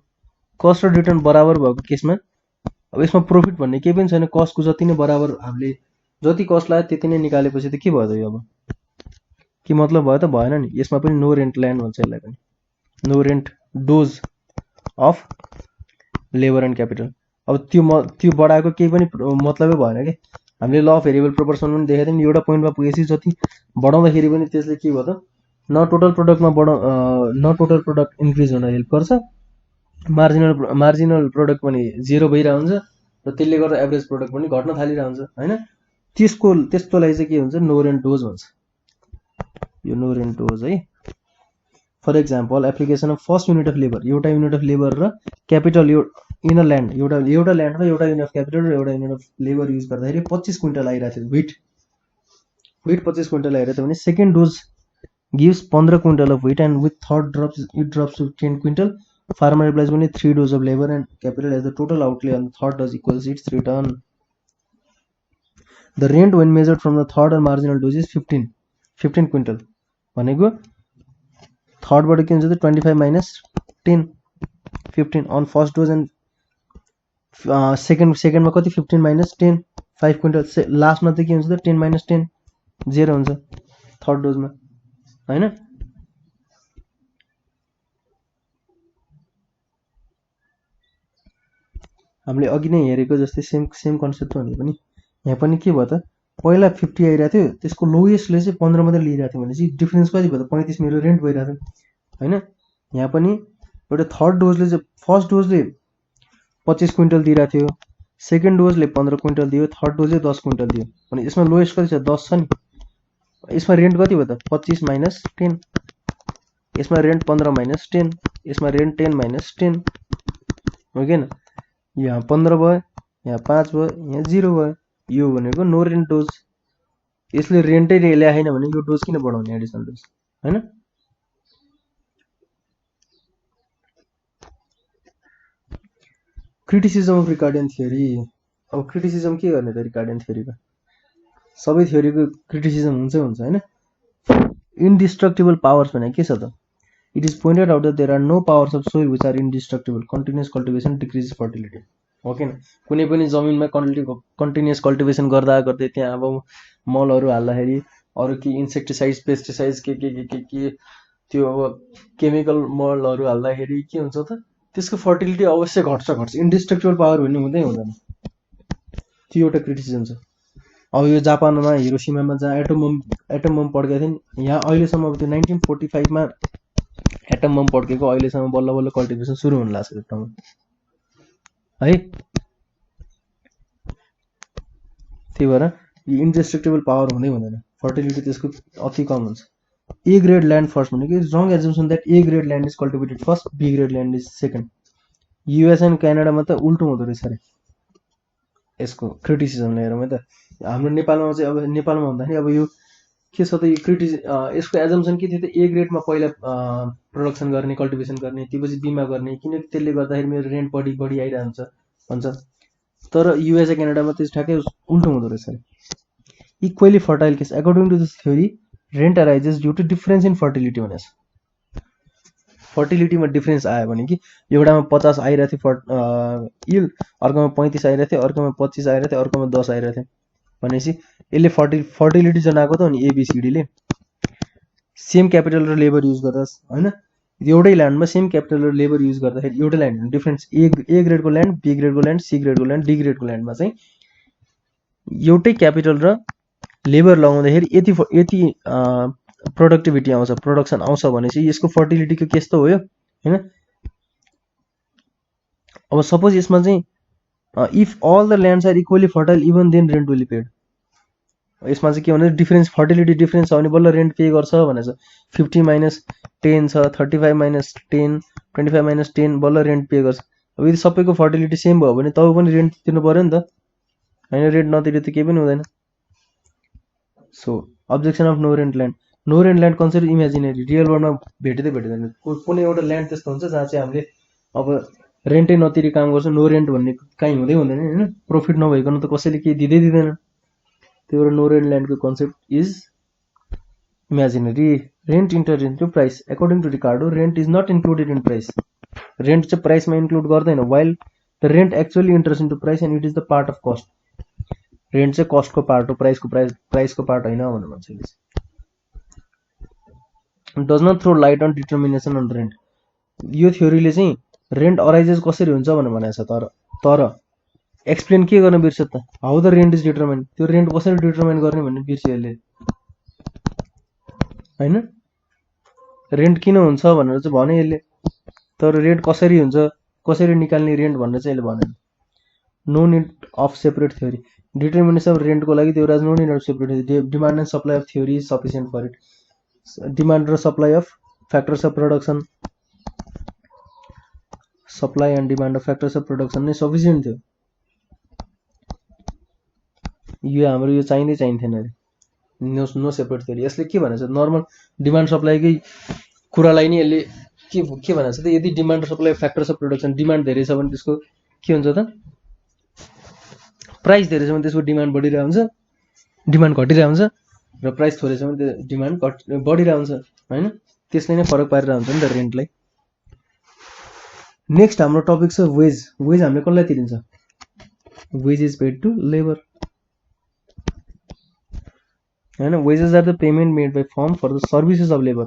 [SPEAKER 1] कस्ट र रिटर्न बराबर भएको केसमा अब यसमा प्रॉफिट भन्ने केही पनि छैन कस्टको जति नै बराबर हामीले जति कस्ट लाग्यो त्यति नै निकालेपछि त के भयो त यो अब के मतलब भयो त भएन नि यसमा पनि नो रेन्ट ल्यान्ड भन्छ यसलाई पनि no rent dose of labour and capital अब त्यो बढाएको केही पनि मतलबै भएन के हामीले ल अफ भेरिएबल प्रोपोर्सन पनि देखाएको थियौं एउटा पोइन्टमा पुगेपछि जति बढाउँदाखेरि पनि त्यसले के भयो त न टोटल प्रोडक्ट इन्क्रिज हुन हेल्प गर्छ मार्जिनल प्रोडक्ट पनि जेरो भइरहेको हुन्छ र त्यसले गर्दा एभरेज प्रोडक्ट पनि घट्न थालिरहेको हुन्छ हैन त्यस्तोलाई चाहिँ के हुन्छ नो रेन्ट डोज भन्छ यो नो रेन्ट डोज है for example application of first unit of labour एउटा युनिट अफ लेबर र क्यापिटल इन अ ल्यान्ड एउटा ल्यान्डमा एउटा युनिट अफ क्यापिटल र एउटा युनिट अफ लेबर युज गर्दाखेरि 25 क्विन्टल आइरहेको थियो व्हिट 25 क्विन्टल आइरहेको थियो भने second dose gives 15 quintal of wheat and with third it drops to 10 quintal. Farmer applies only 3 doses of labor and capital as the total outlay on the third dose equals its return. The rent when measured from the third or marginal dose is 15 quintal. भनेको third बाट के हुन्छ त 25 minus 10 15 on first dose and second मा कति 15 minus 10 5 quintal last मा त के हुन्छ त 10 minus 10 0 हुन्छ थर्ड डोज मा हैन हामीले अघि नै हेरेको जस्तै सेम कन्सेप्ट हो नि पनि यहाँ पनि के भयो त पहिला 50 आइरहेको थियो त्यसको लोएस्टले चाहिँ 15 मात्र लिइरहेको थियो भनेपछि डिफरेन्स कति भयो त 35 मेरो रेन्ट भइरहेको थियो हैन यहाँ पनि एउटा थर्ड डोजले चाहिँ फर्स्ट डोजले 25 क्विन्टल दिइरहेको थियो सेकेन्ड डोजले 15 क्विन्टल दियो थर्ड डोजले 10 क्विन्टल दियो भने यसमा लोएस्ट कति छ 10 छ नि यसमा रेन्ट कति भयो त 25 minus 10 यसमा रेन्ट 15 minus 10 यसमा रेन्ट 10 minus 10 हो के न यहाँ 15 भयो यहाँ 5 भयो यहाँ 0 भयो यो भनेको नो रेन्ट डोज यसले रेन्टै ल्याए हैन भने यो डोज किन बढाउने एडिशनल डोज हैन क्रिटिसिजम अफ रिकार्डियन थ्योरी अब क्रिटिसिजम के गर्ने त रिकार्डियन थ्योरीको सबै थ्योरीको क्रिटिसिजम हुन्छ हैन इन्डिस्ट्रक्टिबल पावर्स भने के छ त it is pointed out that there are no powers of soil which are indestructible continuous cultivation decrease fertility okay न कुनै पनि जमिनमा कन्टिन्युअस कल्टिभेसन गर्दै त्यहाँ अब मलहरु हाल्दाखेरि अरु के इन्सेक्टिसाइड्स पेस्टिसाइड्स के त्यो अब केमिकल मलहरु हाल्दाखेरि के हुन्छ त त्यसको फर्टिलिटी अवश्य घट्छ इन्डिस्ट्रक्टिबल पावर भन्ने हुँदैन त्यो एउटा क्रिटिसिजम छ अब यो जापानमा हिरोशिमामा जहाँ एटम बम पड्केको थियो नि यहाँ अहिलेसम्म अब त्यो 1945 मा एटम बम पड्केको अहिलेसम्म बल्ल बल्ल कल्टिभेसन सुरु हुन लाग्छ त्यो ठाउँमा है त्यही भएर इन्डेस्ट्रक्टेबल पावर हुँदै हुँदैन, फर्टिलिटी त्यसको अति कम हुन्छ। ए ग्रेड ल्यान्ड फर्स्ट भनेको wrong assumption that A grade land is cultivated first, B grade land is second. US and क्यानाडामा त उल्टो हुँदो रहेछ अरे यसको क्रिटिसिजम लिएर। त हाम्रो नेपालमा चाहिँ अब नेपालमा भन्दाखेरि अब यो के छ त, यो यसको एजम्सन के थियो त, ए ग्रेडमा पहिला प्रोडक्सन गर्ने, कल्टिभेसन गर्ने, त्यसपछि बिमा गर्ने, किनकि त्यसले गर्दाखेरि मेरो रेन्ट बढी आइरहन्छ भन्छ। तर युएस क्यानाडामा त्यस ठ्याक्कै उल्टो हुँदो रहेछ अरे। Equally fertile case according to this theory rent arises due to difference in fertility भनेछ। फर्टिलिटीमा डिफरेन्स आयो भने कि एउटामा 50 आइरहेको थियो इल्ड, अर्कोमा 35 आइरहेको थियो, अर्कोमा 25 आइरहेको थियो, अर्कोमा 10 आइरहेको थियो भनेपछि यसले फर्टिलिटी जनाएको त अनि एबिसिडीले सेम क्यापिटल र लेबर युज गर्दा होइन, एउटै ल्यान्डमा सेम क्यापिटल र लेबर युज गर्दाखेरि एउटै ल्यान्ड डिफरेन्स ए ग्रेडको ल्यान्ड, बी ग्रेडको ल्यान्ड, सी ग्रेडको ल्यान्ड, डी ग्रेडको ल्यान्डमा चाहिँ एउटै क्यापिटल र लेबर लगाउँदाखेरि यति प्रोडक्टिभिटी आउँछ, प्रोडक्सन आउँछ भनेपछि यसको फर्टिलिटीको केस त हो यो होइन। अब सपोज यसमा चाहिँ if all the lands are equally fertile even then rent will be paid. यसमा चाहिँ के भने डिफरेन्स फर्टिलिटी डिफरेन्स छ भने बल्ल रेन्ट पे गर्छ भनेछ। 50 - 10 छ, 35 - 10, 25 - 10 बल्ल रेन्ट पे गर्छ। अब यदि सबैको फर्टिलिटी सेम भयो भने तब पनि रेन्ट तिर्नु पर्यो नि त होइन, रेन्ट नतिरे त केही पनि हुँदैन। So objection of no rent land. No rent land concept imaginary, real वर्ल्डमा भेटिँदैन। कुनै एउटा ल्यान्ड त्यस्तो हुन्छ जहाँ चाहिँ हामीले अब रेन्टै नतिरी काम गर्छ, नो रेन्ट भन्ने काहीँ हुँदैन होइन, प्रफिट नभइकन त कसैले केही दिँदैन। त्यही भएर नो रेन्ट ल्यान्डको concept is imaginary. Rent enter into price according to Ricardo rent is not included in price. Rent चाहिँ प्राइसमा इन्क्लुड गर्दैन, while the rent actually enters into price and it is the part of cost. Rent चाहिँ कस्टको part हो, प्राइसको part होइन भनेर भन्छ यसले। Does not throw light on determination on rent. यो थ्योरीले चाहिँ रेन्ट अराइजेस कसरी हुन्छ भनेर भनेको छ, तर एक्सप्लेन के गर्न बिर्छ त, how the rent is determine. त्यो रेन्ट कसरी डिटर्माइन गर्ने भन्ने बिर्स्यो यसले होइन। रेन्ट किन हुन्छ भनेर चाहिँ भने यसले, तर रेन्ट कसरी हुन्छ, कसरी निकाल्ने रेन्ट भनेर चाहिँ यसले भनेन। No need of separate theory. Determination of रेन्टको लागि त्यो no need of separate. Demand and supply of theory is sufficient for it. Demand र supply of factors of production, supply and demand of factors of production नै sufficient थियो। यो हाम्रो यो चाहिन्थेन अरे, नो सेपरेट थ्योरी। यसले के भनेको छ, नर्मल डिमान्ड सप्लाईकै कुरालाई नि यसले के भनेको छ त, यदि डिमान्ड र supply factors of production, demand धेरै छ भने त्यसको के हुन्छ त, प्राइस धेरै छ भने त्यसको डिमान्ड बढिरहेको हुन्छ, डिमान्ड घटिरहेको हुन्छ, र प्राइस थोरै छ भने त्यो डिमान्ड बढिरहेको हुन्छ होइन। त्यसले नै फरक पारिरहेको हुन्छ नि त रेन्टलाई। नेक्स्ट हाम्रो टपिक छ वेज। वेज हामीले कसलाई तिरिन्छ, wage is paid to labour होइन। Wages are the payment made by firm for the services of labour.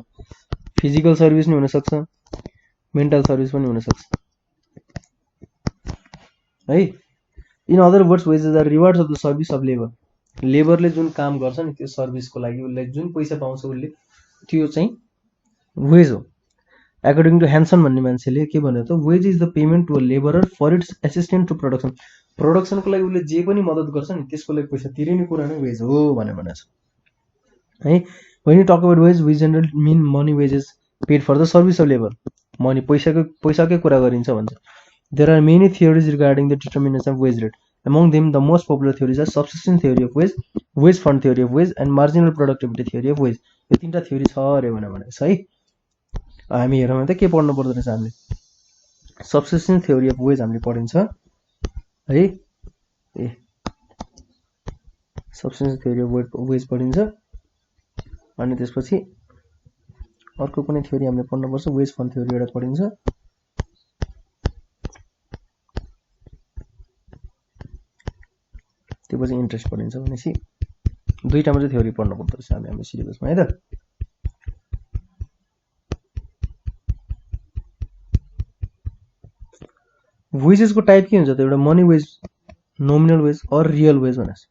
[SPEAKER 1] Physical service नि हुनसक्छ, मेन्टल सर्भिस पनि हुनसक्छ है। In other words wages are rewards of the service of labour. लेबरले जुन काम गर्छ नि त्यो सर्भिसको लागि उसले जुन पैसा पाउँछ उसले, त्यो चाहिँ वेज हो। अकर्डिङ टु ह्यान्सन भन्ने मान्छेले के भन्यो त, wage is the payment to a labourer for its assistant to production. प्रोडक्सनको लागि उसले जे पनि मद्दत गर्छ नि त्यसको लागि पैसा तिर्ने कुरा नै वेज हो भनेको छ है। when you talk about wage we generally mean money wages paid for the service of labor। Money पैसाकै कुरा गरिन्छ भन्छ। There are many theories regarding the determination of wage rate. Among them the most popular theories are subsistence theory of wage, wage fund theory of wage and marginal productivity theory of wage। यो तीनटा theory छ अरे भनेको छ है। हामी हेरौँ त के पढ्नु पर्दो रहेछ हामीले, सबसिस्टेन्स थ्योरी अफ वेज हामीले पढिन्छ है। सबसिस्टेन्स थ्योरी अफ वेज पढिन्छ, अनि त्यसपछि अर्को कुनै थ्योरी हामीले पढ्नुपर्छ, वेज फन्ड थ्योरी एउटा पढिन्छ। त्यो पछि इन्ट्रेस्ट पढिन्छ भनेपछि दुईटा मात्रै थ्योरी पढ्नु पर्दो रहेछ हाम्रो सिलेबसमा है त। वेजेसको टाइप के हुन्छ त, एउटा money wage, nominal wage or real wage भनेको छ।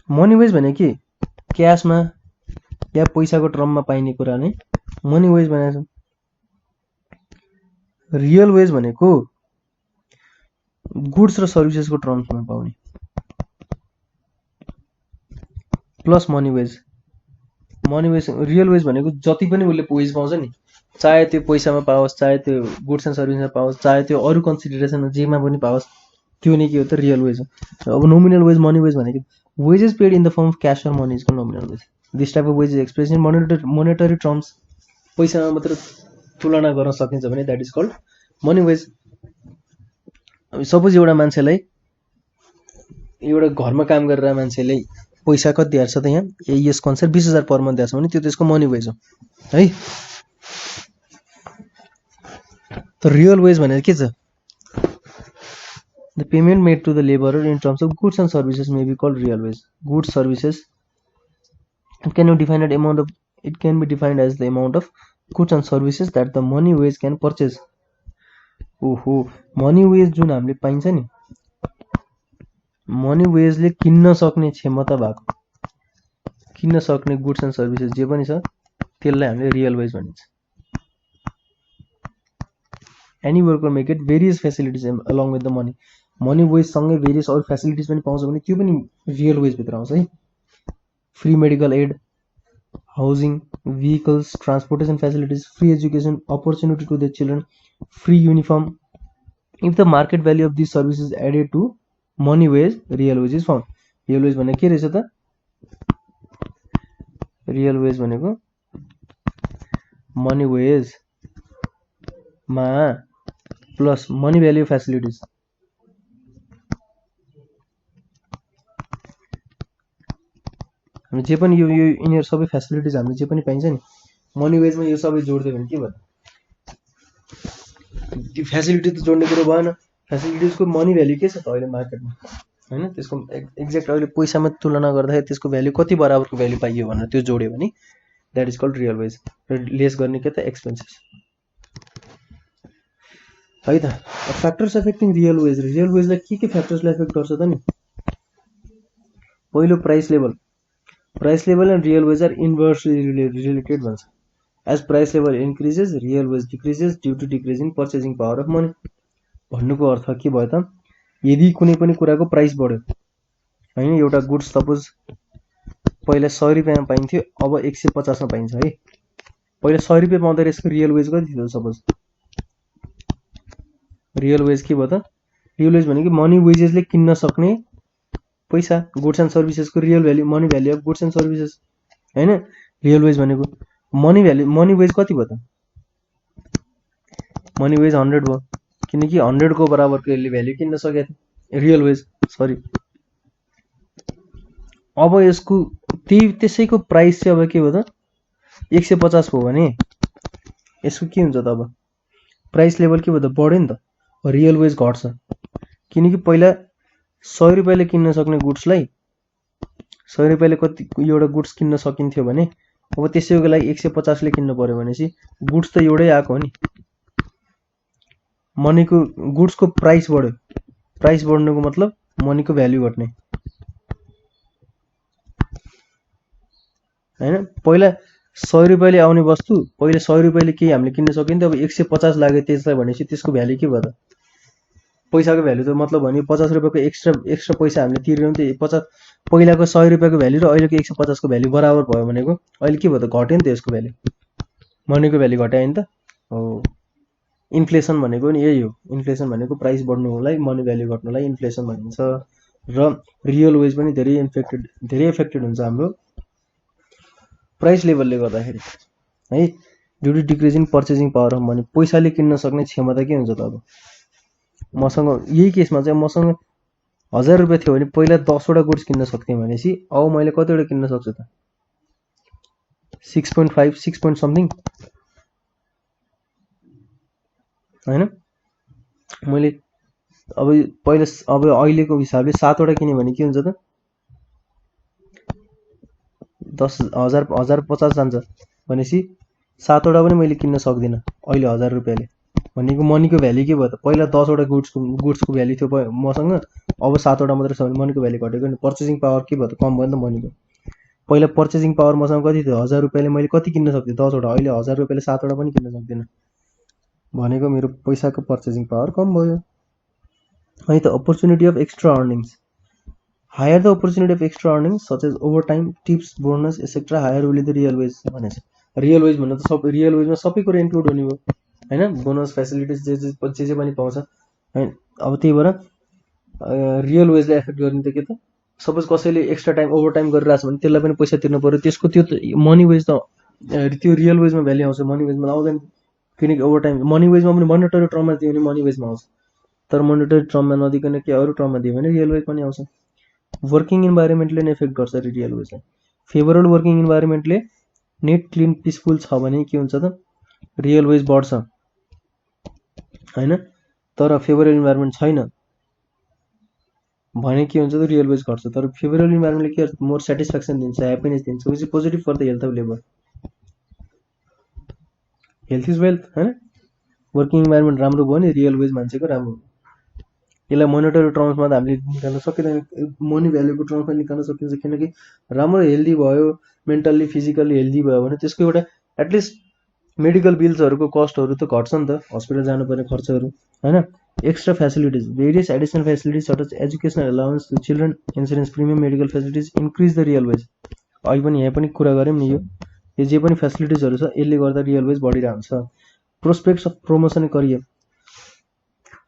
[SPEAKER 1] मनी वेज भने के, क्यासमा या पैसाको टर्ममा पाइने कुरा नै मनी वेज भनेको छ। रियल वेज भनेको गुड्स र सर्भिसेसको टर्म्समा पाउने। Plus money wage real wage भनेको जति पनि उसले वेज पाउँछ नि, चाहे त्यो पैसामा पाओस्, चाहे त्यो गुड्स एन्ड सर्भिसमा पाओस्, चाहे त्यो अरू कन्सिडरेसनमा जेमा पनि पाओस्, त्यो नै के हो त रियल वेज हो। अब नोमिनल वेज मनी वेज भनेको wages paid in the form of cash or money is called nominal wage. This type of wage is express in monetary terms. पैसामा मात्र तुलना गर्न सकिन्छ भने that is called money wage. अब suppose एउटा मान्छेलाई, एउटा घरमा काम गरेर मान्छेले पैसा कति दिएको छ त यहाँ यसको अनुसार 20,000 पर मन्थ दिएको छ भने त्यो त्यसको मनी वेज हो है। त रियल वेज भनेर के छ? The payment made to the labourer in terms of goods and services may be called real wage. Goods services it can be defined as the amount of goods and services that the money wage can purchase। ओहो, money wage जुन हामीले पाइन्छ नि, money Wesley किन्न सक्ने क्षमता भएको, किन्न सक्ने गुड्स एन्ड सर्भिसेस जे पनि छ त्यसलाई हामीले रियल वेज भनिन्छ। Any worker may get various facilities along with the money. Money wage सँगै भेरियस अरू फेसिलिटिज पनि पाउँछ भने त्यो पनि रियल वेज भित्र आउँछ है। Free medical aid, housing, vehicles, transportation facilities, free education, opportunity to their children, free uniform. If the market value of these services is added to money wage, real wage is found। real wage भनेको के रहेछ त? real wage भनेको money wage मा plus money value facilities। हामी जे पनि यो यिनीहरू सबै फेसिलिटिज हामीले जे पनि पाइन्छ नि मनी वेजमा यो सबै जोड्दियो भने के भयो? त्यो फेसिलिटी त जोड्ने कुरो भएन। फेसिलिटिजको मनी भ्याल्यू के छ त अहिले मार्केटमा हैन? त्यसको एक्ज्याक्ट अहिले पैसामा तुलना गर्दाखेरि त्यसको भ्याल्यू कति बराबरको भ्याल्यू पाइयो भनेर त्यो जोड्यो भने that is called real wage. र लेस गर्ने के त एक्सपेन्सेस है त। Factors affecting real wage. Real वेजलाई के फ्याक्टर्सले एफेक्ट गर्छ त नि? पहिलो price level. Price level and real wage are inversely related भन्छ। As price level increases, real wage decreases due to decrease in purchasing power of money। भन्नुको अर्थ के भयो त? यदि कुनै पनि कुराको प्राइस बढ्यो हैन, एउटा गुड्स सपोज पहिला 100 रुपैयाँमा पाइन्थ्यो अब 150 मा पाइन्छ है। पहिला 100 रुपैयाँ पाउँदा यसको रियल वेज कति थियो सपोज? रियल वेज के भयो त? रियल वेज भनेको मनी वेजेसले किन्न सक्ने पैसा, गुड्स एन्ड सर्भिसेसको real value, money value of goods and services हैन। रियल वेज भनेको मनी भ्याल्यू, मनी वेज कति भयो त? मनी वेज 100 भयो किनकि 100 को बराबरको यसले भ्याल्यू किन्न सकेको थियो रियल वेज, सरी। अब यसको त्यसैको प्राइस चाहिँ अब के भयो त? 150 भयो भने यसको के हुन्छ त? अब प्राइस लेभल के भयो त? बढ्यो नि त। रियल वेज घट्छ किनकि पहिला 100 रुपैयाँले किन्न सक्ने गुड्सलाई 100 रुपैयाँले कति एउटा गुड्स किन्न सकिन्थ्यो भने अब त्यसैको लागि 150 ले किन्न पर्यो भनेपछि गुड्स त एउटै आएको हो नि। मनीको गुड्सको प्राइस बढ्यो, प्राइस बढ्नुको मतलब मनीको भ्याल्यू घट्ने हैन। पहिला 100 रुपैयाँले आउने वस्तु पहिला 100 रुपैयाँले केही हामीले किन्न सकिन्थ्यो, अब 150 लाग्यो त्यसलाई भनेपछि त्यसको भ्याल्यू के भयो त? पैसाको भ्याल्यू त मतलब भने 50 रुपैयाँको एक्स्ट्रा पैसा हामीले तिरेनौँ त 50 पहिलाको 100 रुपैयाँको भ्याल्यू र अहिलेको 150 को भ्याल्यू बराबर भयो भनेको अहिले के भयो त? घट्यो नि त यसको भ्याल्यू, मनीको भ्याल्यू घट्यो नि त हो। इन्फ्लेसन भनेको नि यही हो। इन्फ्लेसन भनेको प्राइस बढ्नुलाई मनी भ्याल्यू घट्नुलाई इन्फ्लेसन भनिन्छ। र रियल वेज पनि धेरै एफेक्टेड हुन्छ हाम्रो प्राइस लेभलले गर्दाखेरि है। Due to decrease in purchasing power of money, पैसाले किन्न सक्ने क्षमता के हुन्छ त? अब मसँग यही केसमा चाहिँ मसँग 1000 रुपैयाँ थियो भने पहिला 10 वटा गुड्स किन्न सक्थेँ भनेपछि अब मैले कतिवटा किन्न सक्छु त? 6.5 6 point समथिङ हैन। मैले अब पहिला अब अहिलेको हिसाबले 7 वटा किने भने के हुन्छ त? 10,050 जान्छ भनेपछि 7 वटा पनि मैले किन्न सक्दिनँ अहिले 1000 रुपैयाँले। भनेको मनीको भ्याल्यू के भयो त? पहिला 10 वटा गुड्सको भ्याल्यू थियो मसँग, अब 7 वटा मात्र छ भने मनीको भ्याल्यू घटेको नि। पर्चेजिङ पावर के भयो त? कम भयो नि त मनीको। पहिला पर्चेजिङ पावर मसँग कति थियो? 1000 रुपैयाँले मैले कति किन्न सक्थेँ? 10 वटा। अहिले 1000 रुपैयाँले 7 वटा पनि किन्न सक्दिनँ भनेको मेरो पैसाको पर्चेजिङ पावर कम भयो है त। Opportunity of extra earnings. Higher the opportunity of extra earning such as overtime tips bonus etcetera higher will the real wage भनेछ। रियल वेज भन्दा त सब रियल वेजमा सबै कुरा इन्क्लुड हुने भयो होइन, बोनस फेसिलिटिज जे पनि पाउँछ होइन। अब त्यही भएर रियल वेजलाई एफेक्ट गर्ने त के त, सपोज कसैले एक्स्ट्रा टाइम ओभर टाइम गरिरहेको छ भने त्यसलाई पनि पैसा तिर्नु पऱ्यो, त्यसको त्यो मनी वेज त त्यो रियल वेजमा भ्याल्यु आउँछ, मनी वेजमा आउँदैन। किनकि ओभर टाइम मनी वेजमा पनि मोनिटरी टर्ममा दियो भने मनी वेजमा आउँछ, तर मोनिटरी टर्ममा नदिकन के अरू टर्ममा दियो भने रियल वेज पनि आउँछ। वर्किङ इन्भाइरोमेन्टले नै इफेक्ट गर्छ रियल वेजलाई। फेभरेबल वर्किङ इन्भाइरोमेन्टले नेट क्लिन पिसफुल छ भने के हुन्छ त, रियल वेज बढ्छ होइन। तर फेभरेबल इन्भाइरोमेन्ट छैन भने के हुन्छ त, रियल वेज घट्छ। तर फेभरेबल इन्भाइरोमेन्टले के गर्छ, मोर सेटिस्फ्याक्सन दिन्छ, ह्याप्पिनेस दिन्छ, which is positive for the health of labour. Health is wealth होइन। वर्किङ इन्भाइरोमेन्ट राम्रो भयो भने रियल वेज मान्छेको राम्रो। यसलाई मोनिटरी टर्म्समा त हामीले निकाल्न सकिँदैन, मनी भ्यालुको टर्म्समा निकाल्न सकिन्छ, किनकि राम्रो हेल्दी भयो, मेन्टल्ली फिजिकल्ली हेल्दी भयो भने त्यसको एउटा एटलिस्ट मेडिकल बिल्सहरूको कस्टहरू त घट्छ नि त, हस्पिटल जानुपर्ने खर्चहरू होइन। Extra facilities various additional facilities such as educational allowance to children, insurance premium, medical facilities increase the real wage. अहिले पनि यहाँ पनि कुरा गऱ्यौँ नि, यो जे पनि फेसिलिटिजहरू छ यसले गर्दा रियल वेज बढिरहन्छ। Prospects of promotion and career,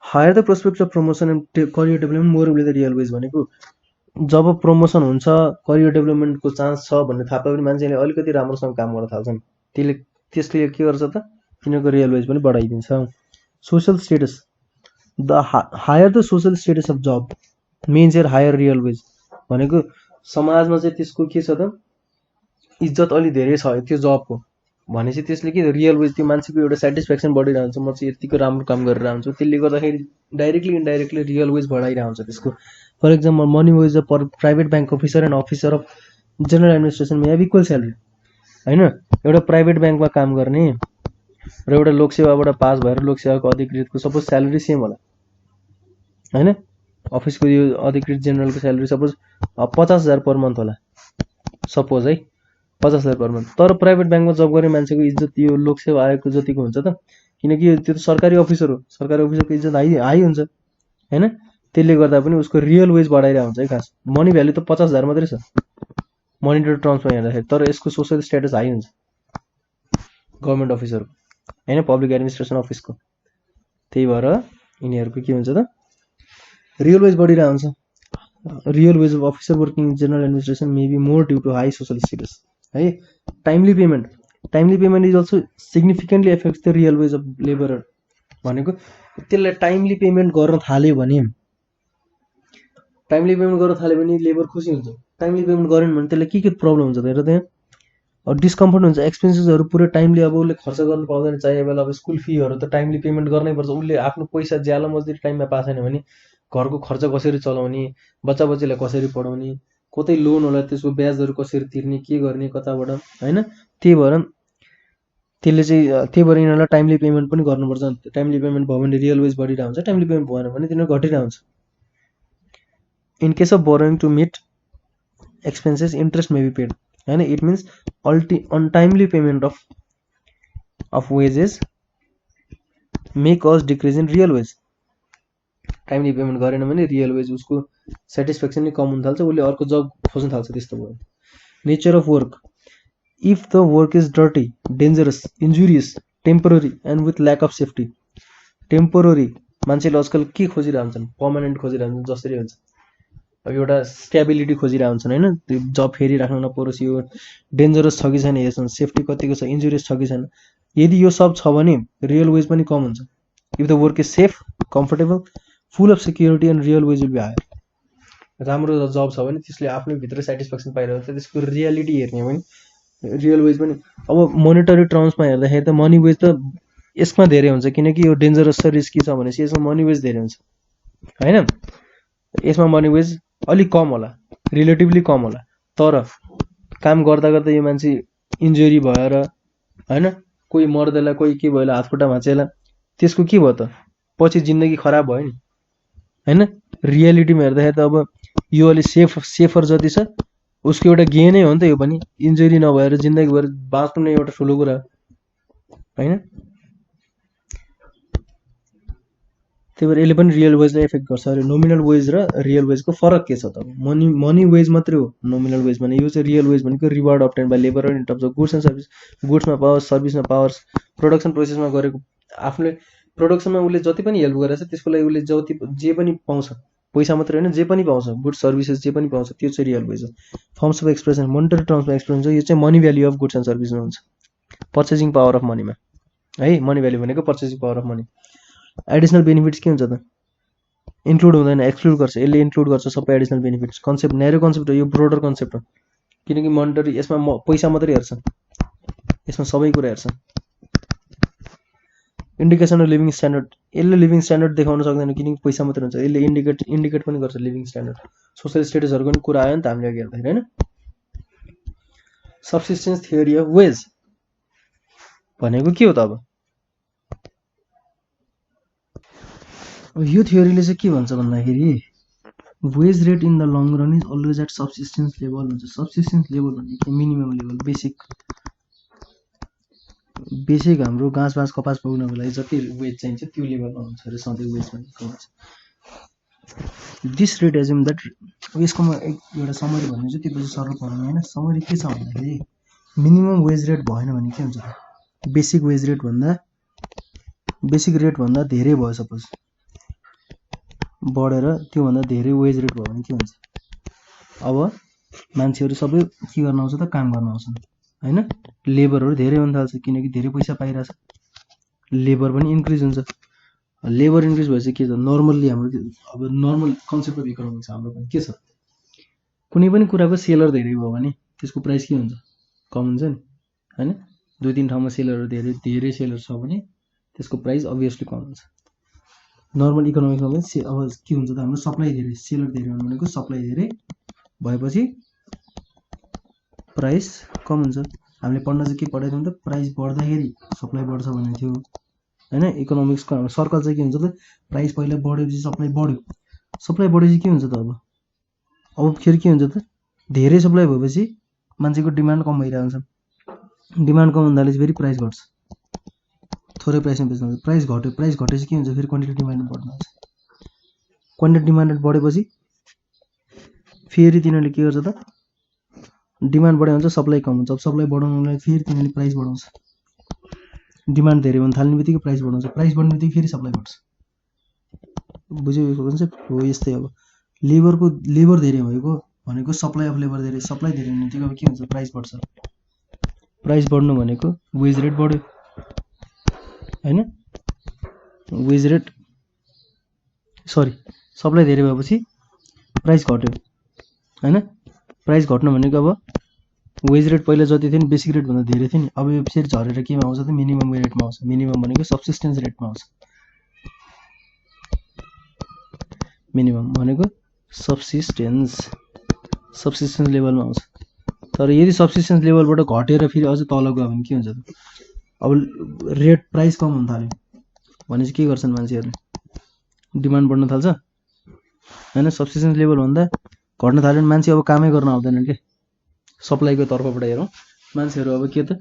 [SPEAKER 1] higher the prospects of promotion and career development more will the real wage भनेको जब प्रमोसन हुन्छ, करियर डेभलपमेन्टको चान्स छ भन्ने थाहा पायो भने मान्छेले अलिकति राम्रोसँग काम गर्न थाल्छन्, त्यसले के गर्छ त, तिनीहरूको रियल वेज पनि बढाइदिन्छ। Social status, the higher the social status of जब men's are higher real wage भनेको समाजमा चाहिँ त्यसको के छ त, इज्जत अलि धेरै छ त्यो जबको भनेपछि त्यसले के रियल वेज, त्यो मान्छेको एउटा सेटिस्फ्याक्सन बढिरहन्छ, म चाहिँ यतिको राम्रो काम गरेर आउँछु, त्यसले गर्दाखेरि डाइरेक्टली इन्डाइरेक्टली रियल वेज बढाइरहन्छ त्यसको। For example money wage of private bank officer and officer of general administration may have equal salary होइन। एउटा प्राइभेट ब्याङ्कमा काम गर्ने र एउटा लोकसेवाबाट पास भएर लोकसेवाको अधिकृतको सपोज स्यालेरी सेम होला होइन। अफिसको यो अधिकृत जेनरलको स्यालेरी सपोज 50,000 पर मन्थ होला सपोज है, 50,000 पर मन्थ। तर प्राइभेट ब्याङ्कमा जब गर्ने मान्छेको इज्जत यो लोकसेवा आयोगको जतिको हुन्छ त, किनकि त्यो त सरकारी अफिसर हो, सरकारी अफिसरको इज्जत हाई हुन्छ होइन। त्यसले गर्दा पनि उसको रियल वेज बढाइरहेको हुन्छ है। खास मनी भ्यालु त 50,000 मात्रै छ मोनिटरी टर्म्समा हेर्दाखेरि, तर यसको सोसल स्टेटस हाई हुन्छ गभर्मेन्ट अफिसरको होइन, पब्लिक एडमिनिस्ट्रेसन अफिसको। त्यही भएर यिनीहरूको के हुन्छ त, रियल वेज बढिरहेको हुन्छ। Real wage of officer working in general administration may be more due to high social status है। Timely payment is also significantly affects the real wage of labourer भनेको त्यसलाई टाइमली पेमेन्ट गर्न थाल्यो भने labour खुसी हुन्छ। टाइमली पेमेन्ट गरेन भने त्यसलाई के प्रब्लम हुन्छ त हेर, त्यहाँ डिस्कम्फर्ट हुन्छ, एक्सपेन्सेसहरू पुरै टाइमली अब उसले खर्च गर्नु पाउँदैन चाहिए बेला। अब स्कुल फीहरू त टाइमली पेमेन्ट गर्नै पर्छ, उसले आफ्नो पैसा ज्याला मजदुरी टाइममा पाएको छैन भने घरको खर्च कसरी चलाउने, बच्चा बच्चीलाई कसरी पढाउने, कतै लोन होला त्यसको ब्याजहरू कसरी तिर्ने, के गर्ने कताबाट होइन। त्यही भएर यिनीहरूलाई टाइमली पेमेन्ट पनि गर्नुपर्छ। टाइमली पेमेन्ट भयो भने रियल वेज बढिरहेको हुन्छ, टाइमली पेमेन्ट भएन भने तिनीहरू घटिरहेको हुन्छ। In case of borrowing to meet expenses interest may be paid होइन। It means untimely payment of wages may cause decrease in real wage. Timely payment गरेन भने रियल वेज उसको सेटिस्फ्याक्सन नै कम हुन थाल्छ, उसले अर्को जब खोज्न थाल्छ। त्यस्तो भयो। Nature of work, if the work is dirty, dangerous, injurious, temporary and with lack of safety. Temporary मान्छेले आजकल के खोजिरहन्छन्, पर्मानेन्ट खोजिरहन्छन्, जसरी हुन्छ अब एउटा स्टेबिलिटी खोजिरहन्छन् होइन, त्यो जब फेरि राख्न नपरोस्, यो डेन्जरस छ कि छैन हेर्छन्, सेफ्टी कतिको छ, इन्जुरियस छ कि छैन। यदि यो सब छ भने रियल वेज पनि कम हुन्छ। If the work is safe, comfortable, full of security and real wage will be higher. राम्रो जब छ भने त्यसले आफ्नै भित्र सेटिस्फ्याक्सन पाइरहेको छ, त्यसको रियालिटी हेर्ने हो भने रियल वेज पनि। अब मोनिटरी टर्म्समा हेर्दाखेरि त मनी वेज त यसमा धेरै हुन्छ, किनकि यो डेन्जरस छ, रिस्की छ भनेपछि यसमा मनी वेज धेरै हुन्छ होइन। यसमा मनी वेज अलिक कम होला, रिलेटिभली कम होला, तर काम गर्दा गर्दा यो मान्छे इन्जुरी भएर होइन, कोही मर्देला, कोही के भयो हातखुट्टा भाँचेला, त्यसको के भयो त, पछि जिन्दगी खराब भयो नि होइन। रियालिटीमा हेर्दाखेरि त अब यो अलि सेफर जति छ उसको एउटा गेनै हो नि त यो पनि, इन्जुरी नभएर जिन्दगीभर बाँच्नु नै एउटा ठुलो कुरा होइन। त्यही भएर यसले पनि रियल वेजलाई इफेक्ट गर्छ। अरे नोमिनल वेज र रियल वेजको फरक के छ त? मनी वेज मात्रै हो नोमिनल वेज भने। यो चाहिँ रियल वेज भनेको reward obtain by labour in terms of goods and service, गुड्समा पावर्स, सर्भिसमा पावर्स, प्रोडक्सन प्रोसेसमा गरेको आफूले प्रोडक्सनमा उसले जति पनि हेल्प गरेछ त्यसको लागि उसले जति जे पनि पाउँछ, पैसा मात्रै होइन जे पनि पाउँछ, गुड्स सर्भिसेस जे पनि पाउँछ त्यो चाहिँ रियल वेज हो। फर्म्स अफ एक्सप्रेसन मोनिटरी टर्म्समा एक्सप्रेस हुन्छ। यो चाहिँ money value of goods and सर्भिसमा हुन्छ, पर्चेसिङ पावर अफ मनीमा है। मनी भ्याल्यु भनेको purchasing power of money. Additional benefits के हुन्छ त? इन्क्लुड हुँदैन, एक्सक्लुड गर्छ। यसले इन्क्लुड गर्छ सबै additional benefits. Concept narrow concept हो, यो ब्रोडर कन्सेप्ट हो, किनकि मोनिटरी यसमा पैसा मात्रै हेर्छ, यसमा सबै कुरा हेर्छ। इन्डिकेसन अफ लिभिङ स्ट्यान्डर्ड, यसले लिभिङ स्ट्यान्डर्ड देखाउन सक्दैन किनकि पैसा मात्रै हुन्छ। यसले इन्डिकेट पनि गर्छ लिभिङ स्ट्यान्डर्ड। सोसियल स्टेटसहरूको पनि कुरा आयो नि त हामीले अघि हेर्दाखेरि होइन। सब्सिस्टेन्स थियोरी अफ वेज भनेको के हो त? अब यो थियोरीले चाहिँ के भन्छ भन्दाखेरि wage rate in the long run is always at subsistence level हुन्छ। सब्सिस्टेन्स लेभल भनेको मिनिमम लेभल, बेसिक हाम्रो घाँस बाँस कपास पाउनको लागि जति वेज चाहिन्छ त्यो लेभलमा हुन्छ अरे सधैँ वेज भनेको हुन्छ। दिस रेट एज्युम द्याट, यसको म एउटा समरी भन्नु चाहिँ त्यो पछि सरल पढ्नु होइन। समरी के छ भन्दाखेरि मिनिमम वेज रेट भएन भने के हुन्छ त? बेसिक रेट भन्दा धेरै भयो, सपोज बढेर त्योभन्दा धेरै वेज रेट भयो भने के हुन्छ? अब मान्छेहरू सबै के गर्न आउँछ त? काम गर्न आउँछन् होइन। लेबरहरू धेरै हुन थाल्छ किनकि धेरै पैसा पाइरहेछ, लेबर पनि इन्क्रिज हुन्छ। लेबर इन्क्रिज भएपछि के छ? नर्मल्ली हाम्रो अब नर्मल कन्सेप्ट अफ इकोनोमिक्स हाम्रो पनि के छ? कुनै पनि कुराको सेलर धेरै भयो भने त्यसको प्राइस के हुन्छ? कम हुन्छ नि होइन। 2-3 ठाउँमा सेलरहरू धेरै सेलर छ भने त्यसको प्राइस अभियसली कम हुन्छ। नर्मल इकोनोमिक्समा पनि अब के हुन्छ त? हाम्रो सप्लाई धेरै, सेलर धेरै हुनु भनेको सप्लाई धेरै भएपछि प्राइस कम हुन्छ। हामीले पढ्न चाहिँ के पढाएको थियौँ त? प्राइस बढ्दाखेरि सप्लाई बढ्छ भन्ने थियो होइन। इकोनोमिक्सको हाम्रो सर्कल चाहिँ के हुन्छ त? प्राइस पहिला बढेपछि सप्लाई बढ्यो, सप्लाई बढेपछि के हुन्छ त? अब फेरि के हुन्छ त? धेरै सप्लाई भएपछि मान्छेको डिमान्ड कम भइरहेको हुन्छ, डिमान्ड कम हुँदा फेरि प्राइस घट्छ, थोरै प्राइसमा बेच्नु हुन्छ। प्राइस घटेपछि के हुन्छ? फेरि क्वान्टिटी डिमान्ड बढ्न आउँछ। क्वान्टिटी डिमान्ड बढेपछि फेरि तिनीहरूले के गर्छ त? डिमान्ड बढ्यो भने सप्लाई कम हुन्छ। अब सप्लाई बढाउनुलाई फेरि तिनीहरूले प्राइस बढाउँछ। डिमान्ड धेरै हुन थाल्ने बित्तिकै प्राइस बढाउँछ, प्राइस बढ्ने बित्तिकै फेरि सप्लाई बढ्छ। बुझ्यो यो कन्सेप्ट हो? यस्तै अब लेबर धेरै भएको भनेको सप्लाई अफ लेबर धेरै, सप्लाई धेरै हुने बित्तिकै अब के हुन्छ? प्राइस बढ्छ। प्राइस बढ्नु भनेको वेज रेट बढ्यो होइन। वेज रेट सप्लाई धेरै भएपछि प्राइस घट्यो होइन। प्राइस घट्नु भनेको अब वेज रेट पहिला जति थियो नि बेसिक रेट भन्दा धेरै थियो नि, अब यो फेरि झरेर केमा आउँछ त? मिनिमम रेटमा आउँछ। मिनिमम भनेको सब्सिस्टेन्स रेटमा आउँछ। मिनिमम भनेको सब्सिस्टेन्स लेभलमा आउँछ। तर यदि सब्सिस्टेन्स लेभलबाट घटेर फेरि अझ तल गयो भने के हुन्छ त? अब रेट प्राइस कम हुन थाल्यो भने चाहिँ के गर्छन् मान्छेहरूले? डिमान्ड बढ्न थाल्छ होइन। सब्सिस्टेन्स लेभल भन्दा घट्न थाल्यो भने मान्छे अब कामै गर्न आउँदैनन् के। सप्लाईको तर्फबाट हेरौँ, मान्छेहरू अब के त?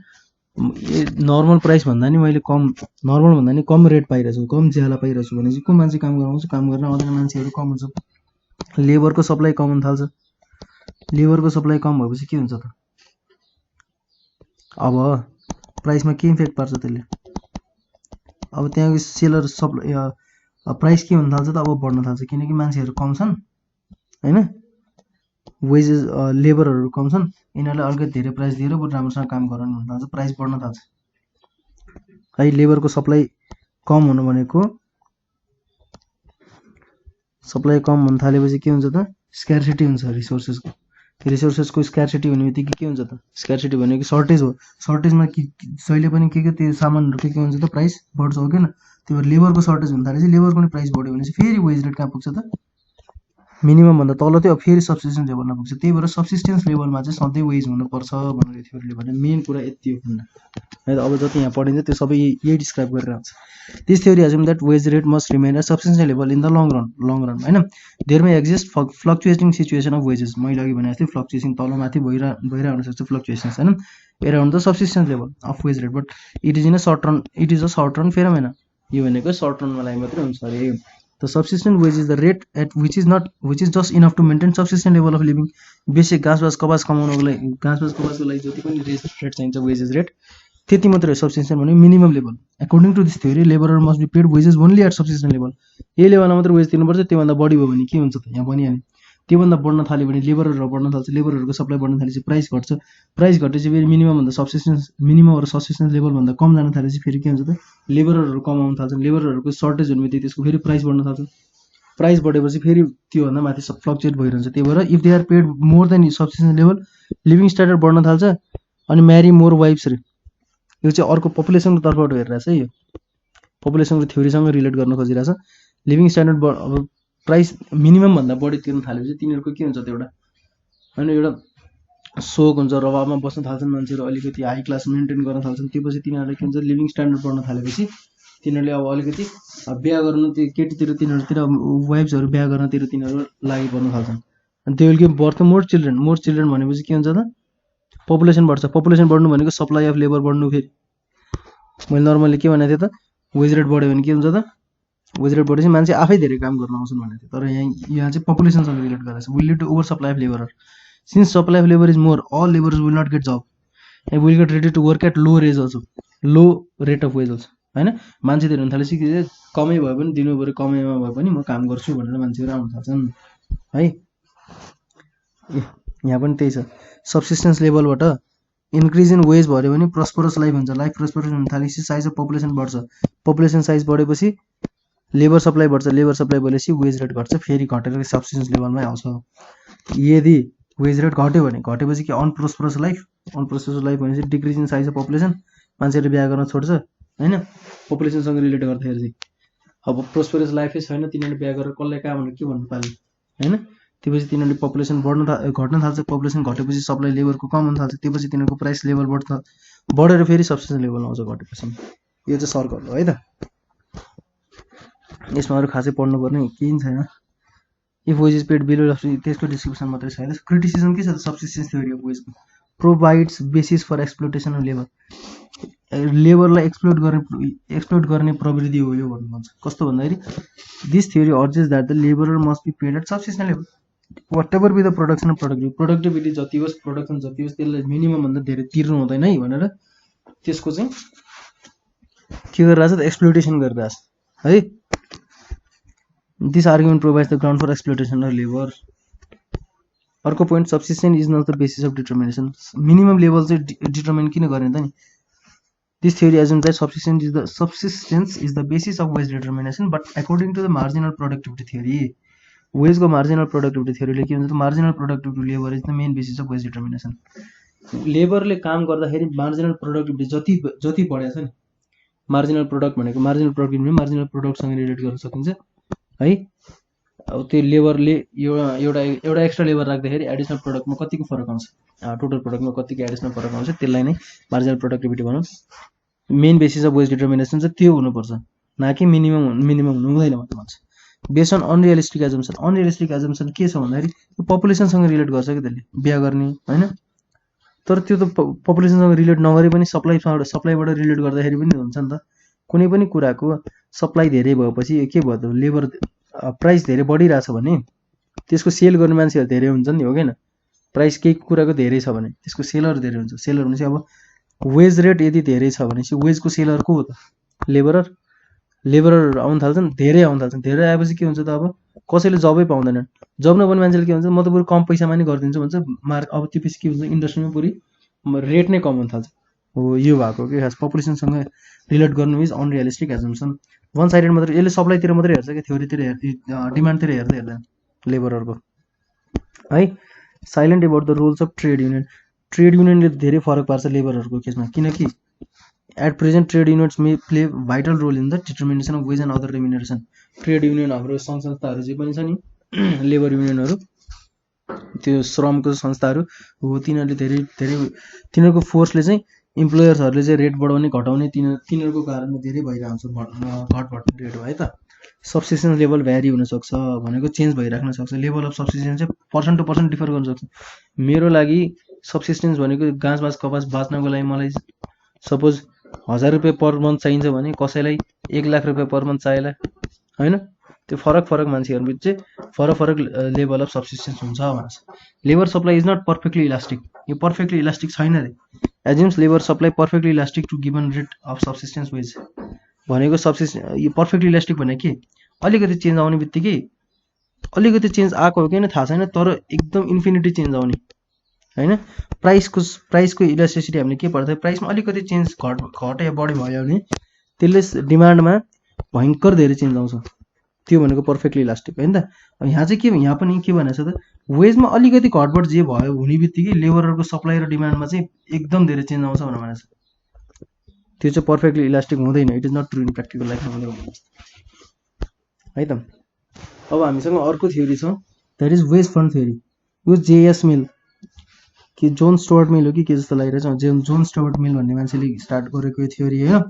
[SPEAKER 1] नर्मल प्राइस भन्दा नि मैले नर्मल भन्दा नि कम रेट पाइरहेछु, कम ज्याला पाइरहेछु भने चाहिँ को मान्छे काम गर्न आउँछ? काम गर्न आउँदैन, मान्छेहरू कम हुन्छ। लेबरको सप्लाई कम हुन थाल्छ। लेबरको सप्लाई कम भएपछि के हुन्छ त? अब प्राइसमा के इफेक्ट पार्छ त्यसले? अब त्यहाँको सेलर सप्लाई प्राइस के हुन थाल्छ त? अब बढ्न थाल्छ किनकि मान्छेहरू कम छन् होइन। वेजेस लेबरहरू कम छन्, यिनीहरूलाई अलिकति धेरै प्राइस दिएर बरु राम्रोसँग काम गराउनु हुन थाल्छ, प्राइस बढ्न थाल्छ है। लेबरको सप्लाई कम हुनु भनेको सप्लाई कम हुन थालेपछि के हुन्छ त? स्क्यार्सिटी हुन्छ रिसोर्सेसको। रिसोर्सेसको स्क्यार्सिटी हुने बित्तिकै के हुन्छ त? स्क्यार्सिटी भनेको सर्टेज हो। सर्टेजमा जहिले पनि के त्यो सामानहरू के हुन्छ त? प्राइस बढ्छ हो किन? त्यो भएर लेबरको सर्टेज हुन थालेपछि लेबरको पनि प्राइस बढ्यो भने चाहिँ फेरि वेज रेट कहाँ पुग्छ त? मिनिमम भन्दा तल थियो, अब फेरि सब्सिस्टेन्स लेभलमा पुग्छ। त्यही भएर सब्सिस्टेन्स लेभलमा चाहिँ सधैँ वेज हुनुपर्छ भनेर थ्योरीले भने। मेन कुरा यति हो भन्दा है। अब जति यहाँ पढिन्छ त्यो सबै यही डिस्क्राइब गरेर आउँछ। This theory assume that wage rate must remain at subsistence level in the long run होइन। There may exist fluctuating situation of wages. मैले अघि भने जस्तै फ्लक्चुएसन तलमाथि भइरहेको हुनसक्छ फ्लक्चुएसन्स होइन, around the subsistence level of wage rate, but it is a short run phenomena. यो भनेको सर्ट रनमा लागि मात्रै हुन्छ अरे। The subsistent wage is the rate at which is just enough to maintain subsistent level of living. Basic घाँसबास कपास कमाउनको लागि घाँसबास कपासको लागि जति पनि रेट चाहिन्छ वेजेस रेट त्यति मात्रै हो सब्सिस्टेन्ट भने minimum level. According to this theory labourer must be paid wages only at subsistent level. यही लेभलमा मात्रै वेज तिर्नुपर्छ, त्योभन्दा बढी भयो भने के हुन्छ त यहाँ भनिहाल्यो। त्योभन्दा बढ्न थाल्यो भने लेबरहरू बढ्न थाल्छ, लेबरहरूको सप्लाई बढ्न थालेपछि प्राइस घट्छ, प्राइस घटेपछि फेरि मिनिममभन्दा मिनिमम र सब्सिस्टेन्स लेभलभन्दा कम जान थालेपछि फेरि के हुन्छ त लेबरहरू कम आउन थाल्छन्, लेबरहरूको सर्टेज हुने बित्तिकै त्यसको फेरि प्राइस बढ्न थाल्छ, प्राइस बढेपछि फेरि त्योभन्दा माथि फ्लक्चुएट भइरहन्छ। त्यही भएर if they are paid more than subsistence level living standard बढ्न थाल्छ। अनि म्यारी मोर वाइफ्स रे यो चाहिँ अर्को पपुलेसनको तर्फबाट हेरिरहेछ है, यो पपुलेसनको थ्योरीसँग रिलेट गर्न खोजिरहेछ। लिभिङ स्ट्यान्डर्ड अब प्राइस मिनिमम भन्दा बढी तिर्न थालेपछि तिनीहरूको के हुन्छ त एउटा होइन एउटा सोक हुन्छ, रवाबमा बस्न थाल्छन् मान्छेहरू, अलिकति हाई क्लास मेन्टेन गर्न थाल्छन्। त्यसपछि तिनीहरूलाई के हुन्छ लिभिङ स्ट्यान्डर्ड बढ्न थालेपछि तिनीहरूले अब अलिकति बिहा गर्न त्यो केटीतिर तिनीहरूतिर वाइफ्सहरू बिहा गर्नतिर तिनीहरू लागि पर्न थाल्छन्। अनि त्यो विल बर्थ मोर चिल्ड्रेन भनेपछि के हुन्छ त पपुलेसन बढ्छ। पपुलेसन बढ्नु भनेको सप्लाई अफ लेबर बढ्नु। फेरि मैले नर्मली के भनेको थिएँ त वेज रेट बढ्यो भने के हुन्छ त वेज रेट बढेपछि मान्छे आफै धेरै काम गर्न आउँछन् भनेको थिएँ। तर यहाँ चाहिँ पपुलेसनसँग रिलेट गरेर will lead to over supply of labour. Since supply of labour is more all labours will not get job and will get ready to work at low rates also, low rate of wage also होइन। मान्छे धेरै हुन थालेपछि के कमै भए पनि दिनु पऱ्यो, कमैमा भए पनि म काम गर्छु भनेर मान्छेहरू आउन थाल्छन् है। यहाँ पनि त्यही छ, सब्सिस्टेन्स लेभलबाट इन्क्रिज इन वेज भयो भने प्रस्परस लाइफ हुन्छ। लाइफ प्रस्परस हुन थालेपछि साइज अफ पपुलेसन बढ्छ, पपुलेसन साइज बढेपछि लेबर सप्लाई बढ्छ, लेबर सप्लाई बढेपछि वेज रेट घट्छ, फेरि घटेर सब्सिस्टेन्स लेभलमै आउँछ। यदि वेज रेट घट्यो भने घटेपछि के अनप्रोस्परस लाइफ भनेपछि decrease in size of population, मान्छेहरूले बिहा गर्न छोड्छ होइन। पपुलेसनसँग रिलेट गर्दाखेरि चाहिँ अब प्रोस्परस लाइफै छैन, तिनीहरूले बिहा गरेर कसलाई कहाँ भनेर के भन्नु पाल्यो होइन। त्यसपछि तिनीहरूले पपुलेसन घट्न थाल्छ, पपुलेसन घटेपछि सप्लाई लेबरको कम हुन थाल्छ, त्यसपछि तिनीहरूको प्राइस लेभल बढेर फेरि सब्सिस्टेन्स लेभल आउँछ घटेपछि। यो चाहिँ सर्कल हो है त, यसमा अरू खासै पढ्नुपर्ने केही छैन। If wage is paid below त्यसको डिस्क्रिप्सन मात्रै छ। क्रिटिसिजम के छ त सब्सिस्टेन्स थ्योरी अफ वेजको provides basis for exploitation of labour. लेबरलाई एक्सप्लोट गर्ने प्रवृत्ति हो यो भन्नुहुन्छ। कस्तो भन्दाखेरि this theory argues that the labourer must be paid at subsistent level whatever be the production of productivity जति होस्, प्रोडक्सन जति होस्, त्यसलाई मिनिमम भन्दा धेरै तिर्नु हुँदैन है भनेर त्यसको चाहिँ के गरिरहेछ त एक्सप्लोटेसन गरिरहेछ है। This argument provides the ground for exploitation of labour. अर्को point subsistent is not the basis of determination. Minimum level चाहिँ डिटर्मिन किन गर्ने त नि। This theory assumes that subsistence is the basis of wage determination, but according to the marginal productivity theory, वेजको marginal productivity थ्योरीले के भन्छ त marginal productivity labour is the main basis of wage determination. लेबरले काम गर्दाखेरि मार्जिनल प्रोडक्टिभिटी जति बढेको छ नि, मार्जिनल प्रोडक्ट भनेको मार्जिनल प्रोडक्टसँग रिलेट गर्न सकिन्छ है। अब त्यो लेबरले एउटा एक्स्ट्रा लेबर राख्दाखेरि एडिसनल प्रोडक्टमा कतिको फरक आउँछ, टोटल प्रोडक्टमा कतिको एडिसनल फरक आउँछ, त्यसलाई नै मार्जिनल प्रोडक्टिभिटी भनौँ। Main basis of wage determination चाहिँ त्यो हुनुपर्छ, न कि मिनिमम हुनु हुँदैन भन्ने भन्छ। बेस्ड अन अनरियलिस्टिक एजम्सन के छ भन्दाखेरि पपुलेसनसँग रिलेट गर्छ कि त्यसले बिहा गर्ने होइन। तर त्यो त पपुलेसनसँग रिलेट नगरे पनि सप्लाईबाट रिलेट गर्दाखेरि पनि हुन्छ नि त। कुनै पनि कुराको सप्लाई धेरै भएपछि के भयो त लेबर प्राइस धेरै बढिरहेछ भने त्यसको सेल गर्ने मान्छेहरू धेरै हुन्छ नि, हो किन। प्राइस केही कुराको धेरै छ भने त्यसको सेलर धेरै हुन्छ। सेलर भनेपछि अब वेज रेट यदि धेरै छ भनेपछि वेजको सेलर को हो त लेबरर आउन थाल्छन्, धेरै आउन थाल्छन्। धेरै आएपछि के हुन्छ त अब कसैले जबै पाउँदैनन्। जब नपाउने मान्छेले के भन्छ म त बरु कम पैसामा नि गरिदिन्छु भन्छ। अब त्यसपछि के हुन्छ इन्डस्ट्रीमा पुरै रेट नै कम हुन थाल्छ। हो यो भएको के खास पपुलेसनसँग रिलेट गर्नु is unrealistic assumption. One sided मात्रै यसले सप्लाईतिर मात्रै हेर्छ कि थ्योरीतिर डिमान्डतिर हेर्दैन लेबरहरूको है। Silent about the roles of trade युनियनले धेरै फरक पार्छ लेबरहरूको केसमा, किनकि at present trade unions may play vital role in the determination of wage and other remuneration. Trade union हाम्रो सङ्घ संस्थाहरू जे पनि छ नि लेबर युनियनहरू, त्यो श्रमको संस्थाहरू हो, तिनीहरूले तिनीहरूको फोर्सले चाहिँ इम्प्लोयर्सहरूले चाहिँ रेट बढाउने घटाउने तिनीहरूको कारणले धेरै भइरहेको छ घट रेट है त। सब्सिस्टेन्स लेभल भ्यारी हुनसक्छ भनेको चेन्ज भइराख्न सक्छ। लेभल अफ सब्सिस्टेन्स चाहिँ पर्सन टु पर्सन डिफर गर्न सक्छ। मेरो लागि सब्सिस्टेन्स भनेको घाँस कपास बाँच्नको लागि मलाई सपोज 1000 रुपियाँ पर मन्थ चाहिन्छ भने कसैलाई 1 लाख रुपियाँ पर मन्थ चाहिएला होइन। त्यो फरक फरक मान्छेहरूबिच चाहिँ फरक फरक लेभल अफ सब्सिस्टेन्स हुन्छ भन्छ। Labour supply is not perfectly elastic, यो पर्फेक्टली इलास्टिक छैन रे। Assumes labour supply perfectly elastic to given rate of subsistence wage भनेको यो पर्फेक्टली इलास्टिक भनेको के, अलिकति चेन्ज आउने बित्तिकै अलिकति चेन्ज आएको हो किन थाहा छैन, तर एकदम इन्फिनिटी चेन्ज आउने होइन। प्राइसको इलास्टिसिटी हामीले के पढ्छ, प्राइसमा अलिकति चेन्ज घट या बढी भयो भने त्यसले डिमान्डमा भयङ्कर धेरै चेन्ज आउँछ, त्यो भनेको पर्फेक्टली इलास्टिक होइन त। अब यहाँ चाहिँ के, यहाँ पनि के भनेको छ त, वेजमा अलिकति घटबड जे भयो हुने बित्तिकै लेबरहरूको सप्लाई र डिमान्डमा चाहिँ एकदम धेरै चेन्ज आउँछ भनेको छ, त्यो चाहिँ पर्फेक्टली इलास्टिक हुँदैन। It is not true in practical लाइफमा है त। अब हामीसँग अर्को थ्योरी छ, that is wage fund theory. यो जेएस मिल कि जोन स्टुअर्ट मिल हो कि के जस्तो लागिरहेछ, जोन स्टुअर्ट मिल भन्ने मान्छेले स्टार्ट गरेको यो थ्योरी होइन।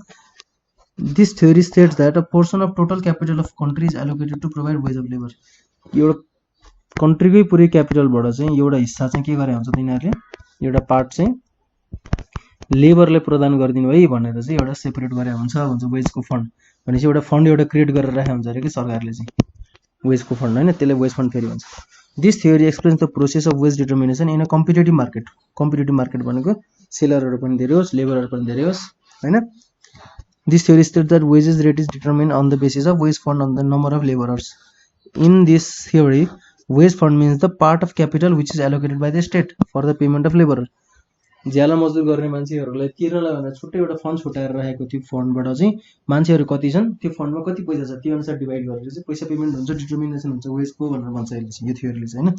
[SPEAKER 1] This theory states that a portion of total capital of country is allocated to provide wage of labour. एउटा कन्ट्रीकै पुरै क्यापिटलबाट चाहिँ एउटा हिस्सा चाहिँ के गरे हुन्छ तिनीहरूले, एउटा पार्ट चाहिँ लेबरले प्रदान गरिदिनु है भनेर चाहिँ एउटा सेपरेट गरे हुन्छ भन्छ वेजको फन्ड। भनेपछि एउटा फन्ड एउटा क्रिएट गरेर राखेको हुन्छ अरे कि सरकारले चाहिँ वेजको फन्ड होइन, त्यसलाई वेज फन्ड थ्योरी भन्छ। This theory explains the process of wage determination in a competitive market. Competitive market भनेको सेलरहरू पनि धेरै होस्, लेबरहरू पनि धेरै होस् होइन। This theory states that wages rate is determined on the basis of wage fund on the number of labourers. In this theory wage fund means the part of capital which is allocated by the state for the payment of labour. ज्याला मजदुर गर्ने मान्छेहरूलाई तिर्नलाई भनेर छुट्टै एउटा fund छुट्याएर राखेको, त्यो फन्डबाट चाहिँ मान्छेहरू कति छन्, त्यो फन्डमा कति पैसा छ, त्यो अनुसार डिभाइड गरेर चाहिँ पैसा पेमेन्ट हुन्छ, डिटर्मिनेसन हुन्छ वेजको भनेर भन्छ यसले चाहिँ, यो थ्योरीले चाहिँ होइन।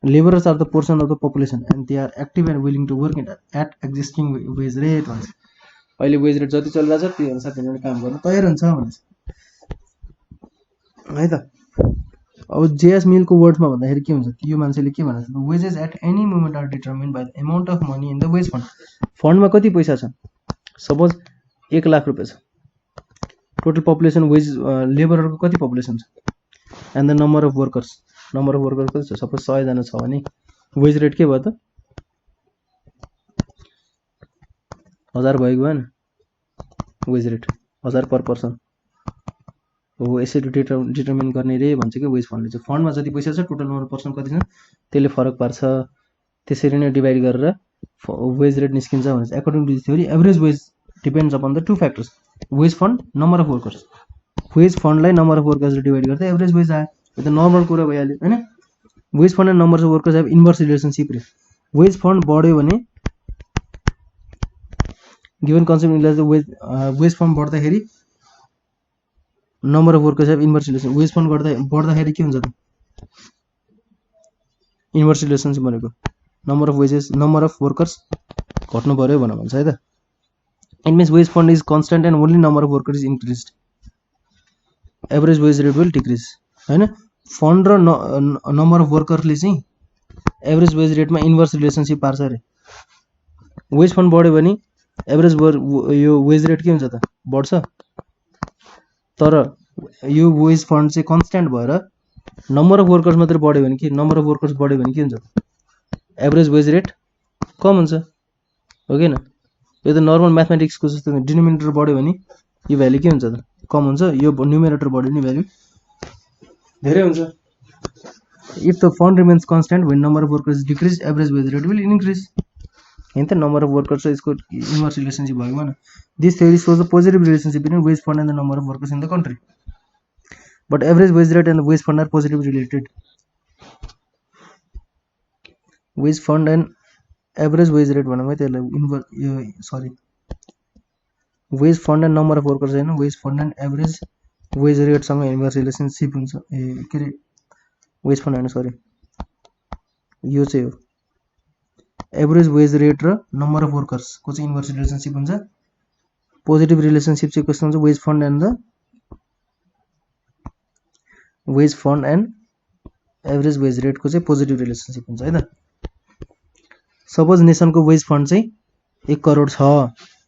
[SPEAKER 1] Labourers are the portion of the population and they are active and willing to work at existing wage rate भन्छ। अहिले वेज रेट जति चलिरहेको छ त्यो अनुसार तिनीहरूले काम गर्न तयार हुन्छ भन्छ है त। अब जेएस मिलको वर्डमा भन्दाखेरि के हुन्छ, यो मान्छेले के भनेको छ, wages at any moment are determined by the amount of money in the wage fund. फन्डमा कति पैसा छ, सपोज 1 लाख रुपियाँ छ, टोटल पपुलेसन वेज लेबरहरूको कति पपुलेसन छ, and the number of workers, number of workers कति छ, सपोज 100 जना छ भने वेज रेट के भयो त 1000 भएको भएन, वेज रेट 1000 पर पर्सन हो, यसरी डिटर्मिन गर्ने रे भन्छ कि वेज फन्डले चाहिँ। फन्डमा जति पैसा छ टोटल नम्बर अफ पर्सन कति छ त्यसले फरक पार्छ, त्यसरी नै डिभाइड गरेर वेज रेट निस्किन्छ भने चाहिँ। According to this theory average wage depends upon the 2 factors, wage fund number of workers. Wage फन्डलाई नम्बर अफ वर्कर्सले डिभाइड गर्दा एभरेज वेज आयो, यो त नर्मल कुरा भइहाल्यो होइन। Wage fund and number of workers have inverse relationship रे। वेज फन्ड बढ्यो भने गिभन कन्सेप्ट वेज फन्ड बढ्दाखेरि number of workers have inverse relation. Wage fund बढ्दाखेरि के हुन्छ त इन्भर्स रिलेसनसिप भनेको number of wages number of workers घट्नु पर्यो भनेर भन्छ है त। It means wage fund is constant and only number of workers is increase, average wage rate will decrease होइन। फन्ड र नम्बर अफ वर्करले चाहिँ एभरेज वेज रेटमा इन्भर्स रिलेसनसिप पार्छ अरे। वेज फन्ड बढ्यो भने एभरेज यो वेज रेट के हुन्छ त बढ्छ, तर यो वेज फन्ड चाहिँ कन्स्ट्यान्ट भएर नम्बर अफ वर्कर्स मात्रै बढ्यो भने के, नम्बर अफ वर्कर्स बढ्यो भने के हुन्छ, एभरेज वेज रेट कम हुन्छ हो कि न। यो त नर्मल म्याथमेटिक्सको जस्तो डिनोमिनेटर बढ्यो भने यो भ्याल्यु के हुन्छ त कम हुन्छ, यो न्युमेरेटर बढ्यो भने भ्याल्यु धेरै हुन्छ। If the fund remains constant when number of workers decrease average wage rate will increase होइन त। नम्बर अफ वर्कर्स यसको इन्भर्स रिलेसनसिप भएको भएन। This theory shows the positive relationship between wage fund and the number of workers in the country, but average wage rate and the wage fund are positive related. Wage fund and average wage rate भनौँ है त्यसलाई wage fund and number of workers होइन, wage fund and average wage रेटसँग inverse relationship हुन्छ। के अरे wage fund होइन sorry, यो चाहिँ हो एभरेज वेज रेट र नम्बर अफ वर्कर्सको चाहिँ इन्भर्स रिलेसनसिप हुन्छ। पोजिटिभ रिलेसनसिप चाहिँ कस्तो हुन्छ, wage fund and average wage रेटको चाहिँ पोजिटिभ रिलेसनसिप हुन्छ है त। सपोज नेसनको वेज फन्ड चाहिँ 1 करोड छ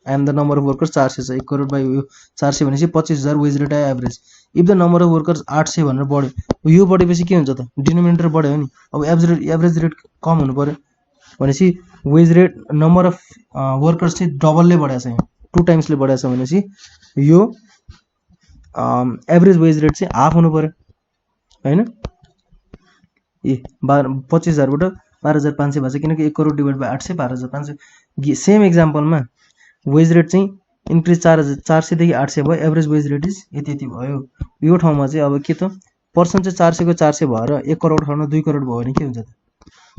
[SPEAKER 1] and the number of workers 400 छ, 1 करोड बाई 400 भनेपछि 25,000 वेज रेट आयो average. If the number of workers 800 भनेर बढ्यो, यो बढेपछि के हुन्छ त डिनोमिनेटर बढ्यो नि, अब एभरेज रेट कम हुनु पर्यो भनेपछि wage rate number of workers चाहिँ डबलले बढाएको छ, यहाँ 2 टाइम्सले बढाएको छ भनेपछि यो एभरेज वेज रेट चाहिँ हाफ हुनु पर्यो हैन। ए 25,000 बाट 12,500 भएको छ, किनकि 1 करोड डिभाइड बाई 800 12,500। सेम एक्जाम्पलमा वेज रेट चाहिँ इन्क्रिज 400 देखि 800 भयो, एभरेज वेज रेट इज यति यति भयो। यो ठाउँमा चाहिँ अब के त पर्सन चाहिँ 400 को 400 भएर 1 करोड ठाउँमा 2 करोड भयो भने के हुन्छ त?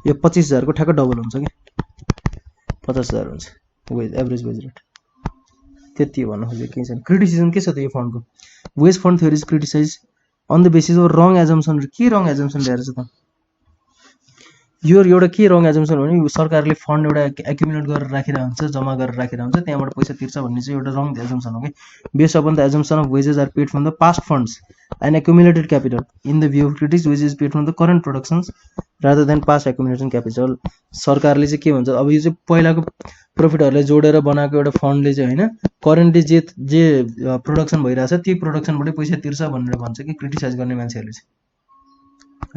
[SPEAKER 1] यो 25,000 को ठ्याक्क डबल हुन्छ कि 50,000 हुन्छ वेज एभरेज वेज रेट। त्यति भन्नु खोजेको केही छैन। क्रिटिसिजम के छ त यो फन्डको? Wage fund theory is criticize on the basis of wrong assumption. के रङ एजम्सन ल्याएर छ त? यो एउटा के रङ एजम्सन भने सरकारले फन्ड एउटा एक्युमुलेट गरेर राखिरहेको हुन्छ, जम्मा गरेर राखिरहेको हुन्छ, त्यहाँबाट पैसा तिर्छ भन्ने चाहिँ एउटा रङ एजम्सन हो कि। Based upon the assumption of wages are paid from the past funds and accumulated capital in the view of critics wages paid from the current productions rather than past accumulation capital. सरकारले चाहिँ के भन्छ, अब यो चाहिँ पहिलाको प्रफिटहरूलाई जोडेर बनाएको एउटा फन्डले चाहिँ होइन, करेन्टली जे प्रोडक्सन भइरहेछ त्यही प्रोडक्सनबाटै पैसा तिर्छ भनेर भन्छ कि क्रिटिसाइज गर्ने मान्छेहरूले चाहिँ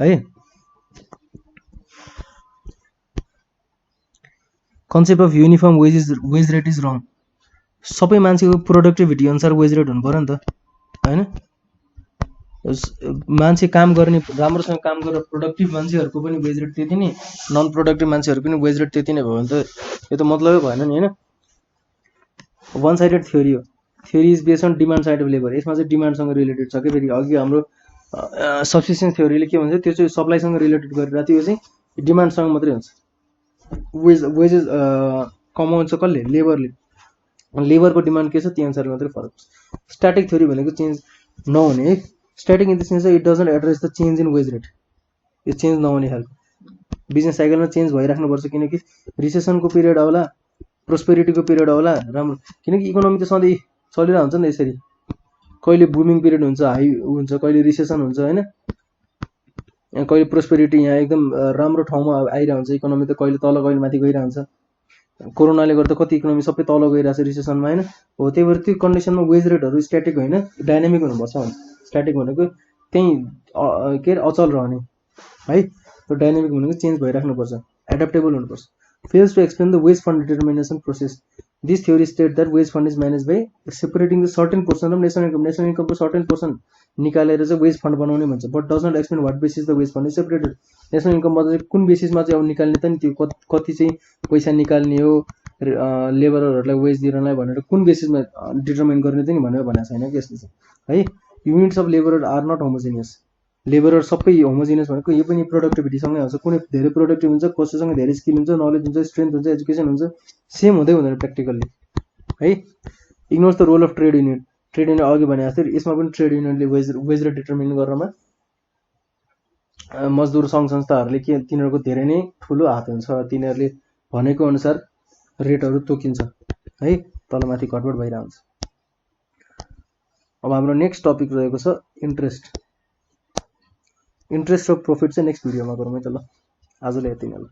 [SPEAKER 1] है। Concept of uniform wage rate is wrong. सबै मान्छेको प्रोडक्टिभिटी अनुसार वेज रेट हुनु पर्यो नि त हैन। मान्छे काम गर्ने राम्रोसँग काम गरेर प्रोडक्टिभ मान्छेहरूको पनि वेज रेट त्यति नै, नन प्रोडक्टिभ मान्छेहरूको पनि वेज रेट त्यति नै भयो भने त यो त मतलबै भएन नि हैन। वान साइडेड थ्योरी हो। Theory is based on demand side of labour. यसमा चाहिँ डिमान्डसँग रिलेटेड छ कि। फेरि अघि हाम्रो सब्सिस्टेन्स थ्योरीले के भन्छ, त्यो चाहिँ सप्लाईसँग रिलेटेड गरेर थियो, यो चाहिँ डिमान्डसँग मात्रै हुन्छ। वेजेस कमाउँछ कसले? लेबरले। लेबरको डिमान्ड के छ त्यही अनुसार मात्रै फरक छ। स्ट्याटिक थ्योरी भनेको चेन्ज नहुने है। Static in the sense it doesn't address the change in wage rate. यो चेन्ज नहुने खालको बिजनेस साइकलमा चेन्ज भइराख्नुपर्छ, किनकि रिसेसनको पिरियड आउला, प्रोस्पेरिटीको पिरियड आउला, राम्रो, किनकि इकोनोमी त सधैँ चलिरहेको हुन्छ नि यसरी। कहिले बुमिङ पिरियड हुन्छ, हाई हुन्छ, कहिले रिसेसन हुन्छ हैन, कहिले प्रोस्पेरिटी यहाँ एकदम राम्रो ठाउँमा आइरहेको हुन्छ इकोनोमी, त कहिले तल कहिले माथि गइरहेको हुन्छ। कोरोनाले गर्दा कति इकोनोमी सबै तल गइरहेको छ रिसेसनमा हैन। हो त्यही भएर त्यो कन्डिसनमा वेज रेटहरू स्ट्याटिक होइन डाइनामिक हुनुपर्छ भन्छ। स्ट्याटिक भनेको त्यही के अरे अचल रहने है, त्यो डाइनामिक भनेको चेन्ज भइराख्नुपर्छ, एडाप्टेबल हुनुपर्छ। Fails to explain the wage fund determination process. This theory state that wage fund is manage by separating the certain portion of national income. National इन्कमको सर्टेन पोर्सन निकालेर चाहिँ वेज फन्ड बनाउने भन्छ, but does not explain what basis the wage fund is separated. National इन्कमबाट चाहिँ कुन बेसिसमा चाहिँ अब निकाल्ने त नि, त्यो कति चाहिँ पैसा निकाल्ने हो लेबरहरूलाई वेज दिनलाई भनेर कुन बेसिसमा डिटर्मिन गर्ने त नि भनेर भनेको छैन कि यसले चाहिँ है। Units of labour are not homogeneous. Labourer सबै होमोजिनियस भनेको यो पनि प्रोडक्टिभिटीसँगै आउँछ। कुनै धेरै प्रोडक्टिभ हुन्छ, कसैसँग धेरै स्किल हुन्छ, नलेज हुन्छ, स्ट्रेन्थ हुन्छ, एजुकेसन हुन्छ, सेम हुँदै हुँदैन प्र्याक्टिकल्ली है। Ignores the role of trade union. Trade union अघि भने जस्तै यसमा पनि ट्रेड युनियनले वेज रेट डिटर्मिन गर्नमा मजदुर सङ्घ संस्थाहरूले के तिनीहरूको धेरै नै ठुलो हात हुन्छ। तिनीहरूले भनेको अनुसार रेटहरू तोकिन्छ है, तलमाथि घटबड भइरहेको हुन्छ। अब हाम्रो नेक्स्ट टपिक रहेको छ इन्ट्रेस्ट। इन्ट्रेस्ट र प्रफिट चाहिँ नेक्स्ट भिडियोमा गरौँ है त ल। आजलाई यति नै ल।